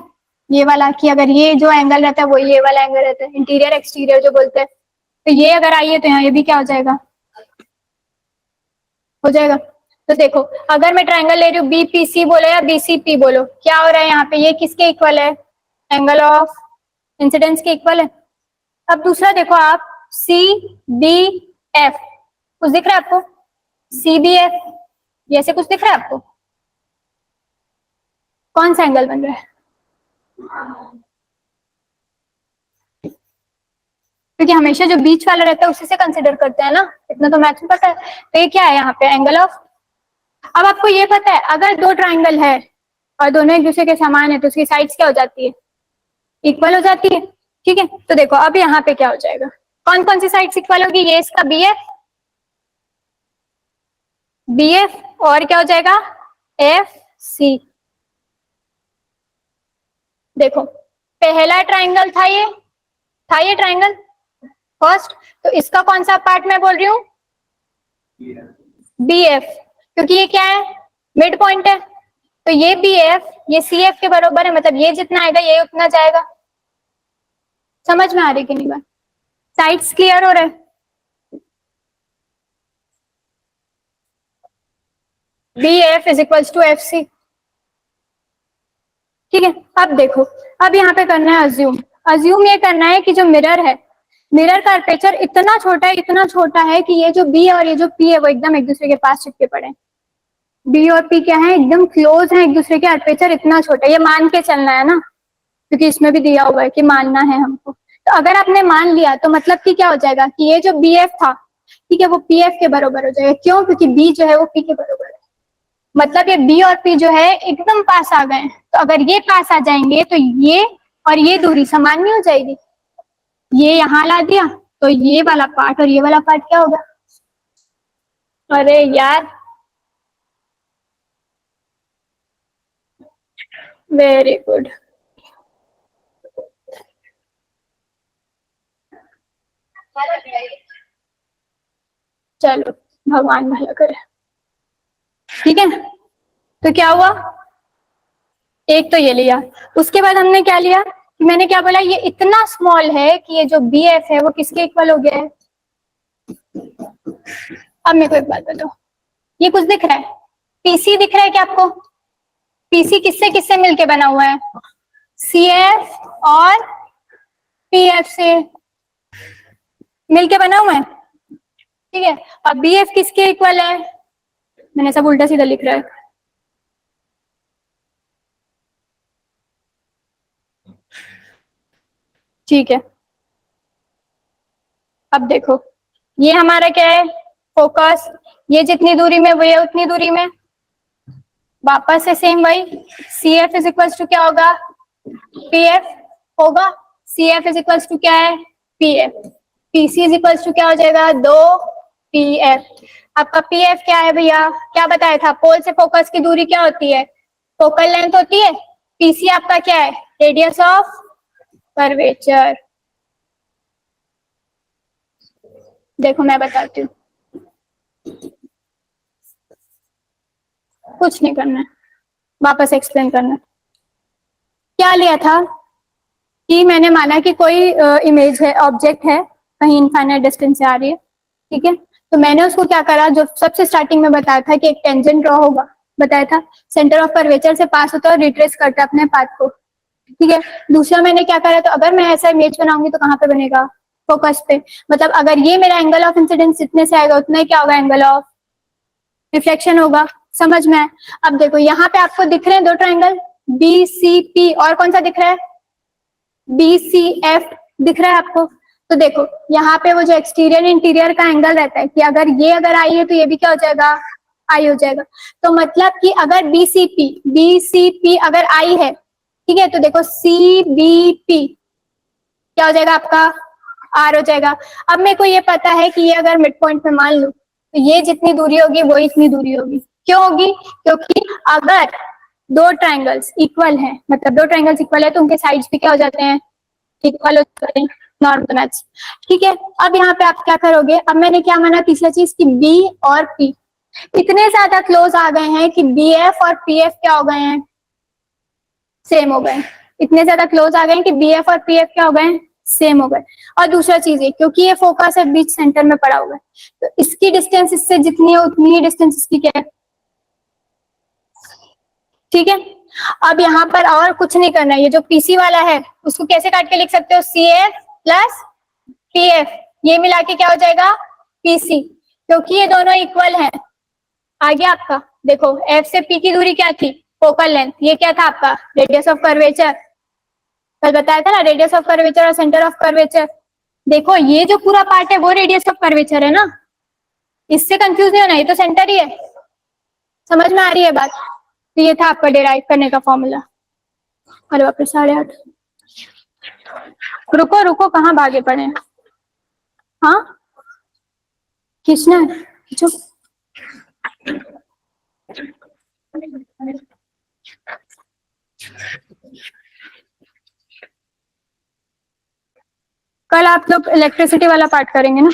ये वाला, कि अगर ये जो एंगल रहता है वो ये वाला एंगल रहता है, इंटीरियर एक्सटीरियर जो बोलते हैं, तो ये अगर आई है तो यहाँ ये भी क्या हो जाएगा, हो जाएगा। तो देखो अगर मैं ट्रायंगल ले रही हूँ बीपीसी बोलो या बीसीपी बोलो, क्या हो रहा है यहाँ पे, ये किसके इक्वल है, एंगल ऑफ इंसिडेंस के इक्वल है। अब दूसरा देखो आप सी बी एफ, कुछ दिख रहा है आपको, सी बी एफ ये ऐसे कुछ दिख रहा है आपको, कौन सा एंगल बन रहा है? क्योंकि हमेशा जो बीच वाला रहता है उसी से कंसिडर करते हैं ना, इतना तो मैथ्स में पता है। तो ये क्या है यहाँ पे, एंगल ऑफ। अब आपको ये पता है अगर दो ट्रायंगल है और दोनों एक दूसरे के समान है तो उसकी साइड्स क्या हो जाती है, इक्वल हो जाती है, ठीक है। तो देखो अब यहाँ पे क्या हो जाएगा, कौन कौन सी साइड्स इक्वल होगी, ये इसका बी एफ, बी एफ और क्या हो जाएगा एफ सी। देखो पहला ट्रायंगल था ये ट्रायंगल फर्स्ट, तो इसका कौन सा पार्ट मैं बोल रही हूँ, बी एफ, क्योंकि ये क्या है मिड पॉइंट है, तो ये बी एफ ये सी एफ के बराबर है, मतलब ये जितना आएगा ये उतना जाएगा। समझ में आ रही कि नहीं बात, साइड्स क्लियर हो रहे हैं? B F is equals to F C, ठीक है। अब देखो अब यहाँ पे करना है अज्यूम ये करना है कि जो मिरर है, मिरर का अपर्चर इतना छोटा है कि ये जो बी और ये जो पी है वो एकदम एक दूसरे के पास चिपके पड़े हैं। बी और पी क्या है, एकदम क्लोज है एक दूसरे के, अपर्चर इतना छोटा है, ये मान के चलना है ना, क्योंकि इसमें भी दिया हुआ है कि मानना है हमको। तो अगर आपने मान लिया तो मतलब कि क्या हो जाएगा कि ये जो बी एफ था, ठीक है, वो पी एफ के बराबर हो जाएगा। क्यों? क्योंकि बी जो है वो पी के बराबर है, मतलब ये बी और पी जो है एकदम पास आ गए। तो अगर ये पास आ जाएंगे तो ये और ये दूरी समान नहीं हो जाएगी, ये यहाँ ला दिया तो ये वाला पार्ट और ये वाला पार्ट क्या होगा, अरे यार वेरी गुड। चलो भगवान भला करे, ठीक है। तो क्या हुआ, एक तो ये लिया, उसके बाद हमने क्या लिया, मैंने क्या बोला, ये इतना स्मॉल है कि ये जो बी एफ है वो किसके इक्वल हो गया है। अब मेरे को एक बात बताओ, ये कुछ दिख रहा है, पीसी दिख रहा है क्या आपको? पीसी किससे किससे मिलके बना हुआ है, सी एफ और पी एफ से मिलके बना हुआ है, ठीक है। अब बी एफ किसके इक्वल है, मैंने सब उल्टा सीधा लिख रहा है, ठीक है। अब देखो ये हमारा क्या है, फोकस, ये जितनी दूरी में वो ये उतनी दूरी में, वापस से सेम वही, C F is equals to क्या होगा, पी एफ होगा, C F is equals to क्या है, P F, P C is equals to क्या हो जाएगा, 2 पी एफ। आपका पी एफ क्या है भैया, क्या बताया था, पोल से फोकस की दूरी क्या होती है, फोकल लेंथ होती है। पीसी आपका क्या है, रेडियस ऑफ कर्वेचर। देखो मैं बताती हूँ, कुछ नहीं करना है, वापस एक्सप्लेन करना है। क्या लिया था कि मैंने माना कि कोई इमेज है, ऑब्जेक्ट है, कहीं इनफाइनाइट डिस्टेंस से आ रही है, ठीक है। तो मैंने उसको क्या करा, जो सबसे स्टार्टिंग में बताया था कि एक टेंजेंट ड्रॉ होगा, बताया था, सेंटर ऑफ कर्वेचर से पास होता है और रिट्रेस करता है अपने पाथ को, ठीक है। दूसरा मैंने क्या करा, तो अगर मैं ऐसा इमेज बनाऊंगी तो कहाँ पे बनेगा, फोकस पे, मतलब अगर ये मेरा एंगल ऑफ इंसिडेंस जितने से आएगा उतना ही क्या होगा, एंगल ऑफ रिफ्लेक्शन होगा। समझ में आए? अब देखो यहाँ पे आपको दिख रहे हैं दो ट्राइंगल BCP, और कौन सा दिख रहा है, BCF दिख रहा है आपको। तो देखो यहाँ पे वो जो एक्सटीरियर इंटीरियर का एंगल रहता है कि अगर ये अगर आई है तो ये भी क्या हो जाएगा, आई हो जाएगा। तो मतलब कि अगर BCP अगर आई है, ठीक है, तो देखो CBP क्या हो जाएगा आपका, R हो जाएगा। अब मेरे को ये पता है कि ये अगर मिड पॉइंट पे मान लूं तो ये जितनी दूरी होगी वो इतनी दूरी होगी। क्यों होगी, क्योंकि अगर दो ट्राइंगल्स इक्वल हैं, मतलब दो ट्राइंगल्स इक्वल है तो उनके साइड्स भी क्या हो जाते हैं, इक्वल हो जाते हैं, नॉर्मल मैच, ठीक है। अब यहाँ पे आप क्या करोगे, अब मैंने क्या माना तीसरा चीज कि B और P इतने ज्यादा क्लोज आ गए हैं कि BF और PF क्या हो गए हैं, सेम हो गए। इतने ज्यादा क्लोज आ गए हैं कि BF और PF क्या हो गए, सेम हो गए। और दूसरा चीज है, क्योंकि ये फोकस है बीच सेंटर में पड़ा हुआ है, तो इसकी डिस्टेंस इससे जितनी है उतनी ही डिस्टेंस इसकी क्या है, ठीक है। अब यहाँ पर और कुछ नहीं करना है, ये जो PC वाला है उसको कैसे काट के लिख सकते हो, CF प्लस PF, ये मिला के क्या हो जाएगा, PC, क्योंकि ये दोनों इक्वल हैं। आगे आपका देखो F से P की दूरी क्या थी, फोकल लेंथ, ये क्या था आपका, रेडियस ऑफ कर्वेचर, कल बताया था ना, रेडियस ऑफ कर्वेचर और सेंटर ऑफ कर्वेचर। देखो ये जो पूरा पार्ट है वो रेडियस ऑफ कर्वेचर है ना, इससे कंफ्यूज नहीं होना, ये तो सेंटर ही है। समझ में आ रही है बात? तो ये था आपका डिराइव करने का फॉर्मूला। अरे बाप रे 8:30, रुको रुको कहाँ भागे पड़े हैं, हाँ खींचना है, खींचो। कल आप लोग इलेक्ट्रिसिटी वाला पार्ट करेंगे ना,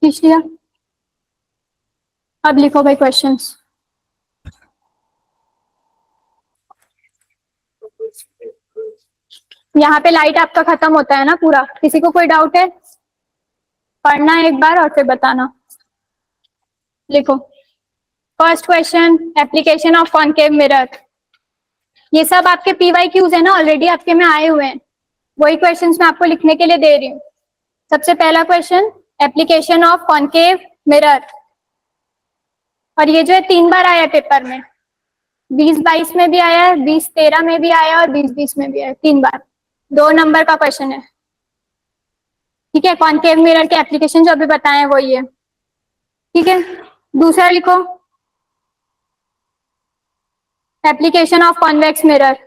खींच लिया। अब लिखो भाई क्वेश्चंस। यहाँ पे लाइट आपका खत्म होता है ना पूरा, किसी को कोई डाउट है, पढ़ना एक बार और फिर बताना। लिखो first question, application of concave mirror. ये सब आपके PYQs है ना, ऑलरेडी आपके में आए हुए हैं, वही क्वेश्चंस मैं आपको लिखने के लिए दे रही हूँ। सबसे पहला question, application of concave mirror, और ये जो है 3 बार आया है पेपर में, 2022 में भी आया है, 2013 में भी आया और 2020 में भी आया, 3 बार, 2 नंबर का क्वेश्चन है, ठीक है। कॉनकेव मिरर के एप्लीकेशन जो अभी बताए हैं वही है, ठीक है। दूसरा लिखो, एप्लीकेशन ऑफ कॉन्वेक्स मिरर।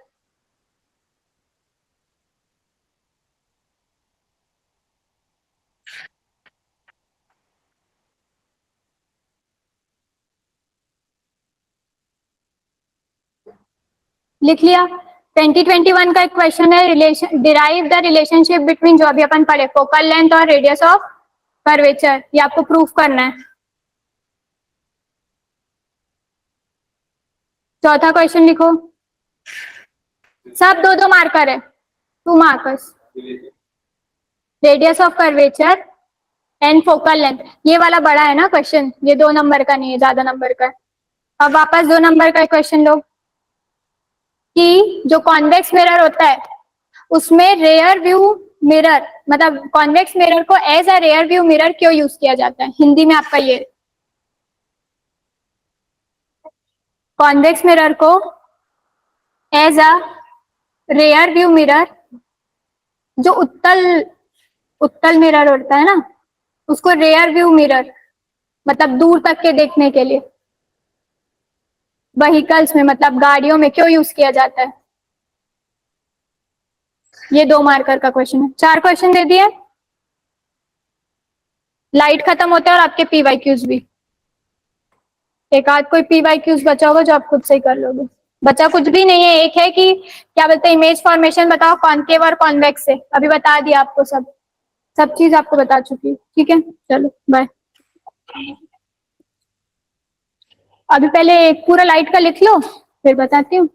लिख लिया। 2021 का एक क्वेश्चन है, relation derive the relationship between, जो अभी अपन पढ़े, फोकल लेंथ और रेडियस ऑफ कर्वेचर, ये आपको प्रूफ करना है। चौथा क्वेश्चन लिखो, सब 2-2 मार्कर है, 2 markers, radius of curvature and focal length. ये वाला बड़ा है ना क्वेश्चन, ये 2 नंबर का नहीं है, ज्यादा नंबर का है। अब वापस 2 नंबर का क्वेश्चन लो, कि जो कॉन्वेक्स मिरर होता है उसमें रेयर व्यू मिरर, मतलब कॉन्वेक्स मिरर को as a rear view mirror क्यों यूज किया जाता है, हिंदी में आपका ये, कॉन्वेक्स मिरर को as a rear view mirror, जो उत्तल मिरर होता है ना उसको रेयर व्यू मिरर, मतलब दूर तक के देखने के लिए, व्हीकल्स में मतलब गाड़ियों में क्यों यूज किया जाता है। ये 2 मार्कर का क्वेश्चन है। 4 क्वेश्चन दे दिए, लाइट खत्म होता है और आपके PYQs भी, एक आध कोई PYQs बचा होगा जो आप खुद से ही कर लोगे, बचा कुछ भी नहीं है। एक है कि क्या बोलते हैं, इमेज फॉर्मेशन बताओ कॉनकेव और कॉन्वेक्स से, अभी बता दिया आपको, सब चीज आपको बता चुकी, ठीक है। चलो बाय। अभी पहले एक पूरा लाइट का लिख लो फिर बताती हूँ,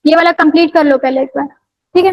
ये वाला कंप्लीट कर लो पहले एक बार, ठीक है।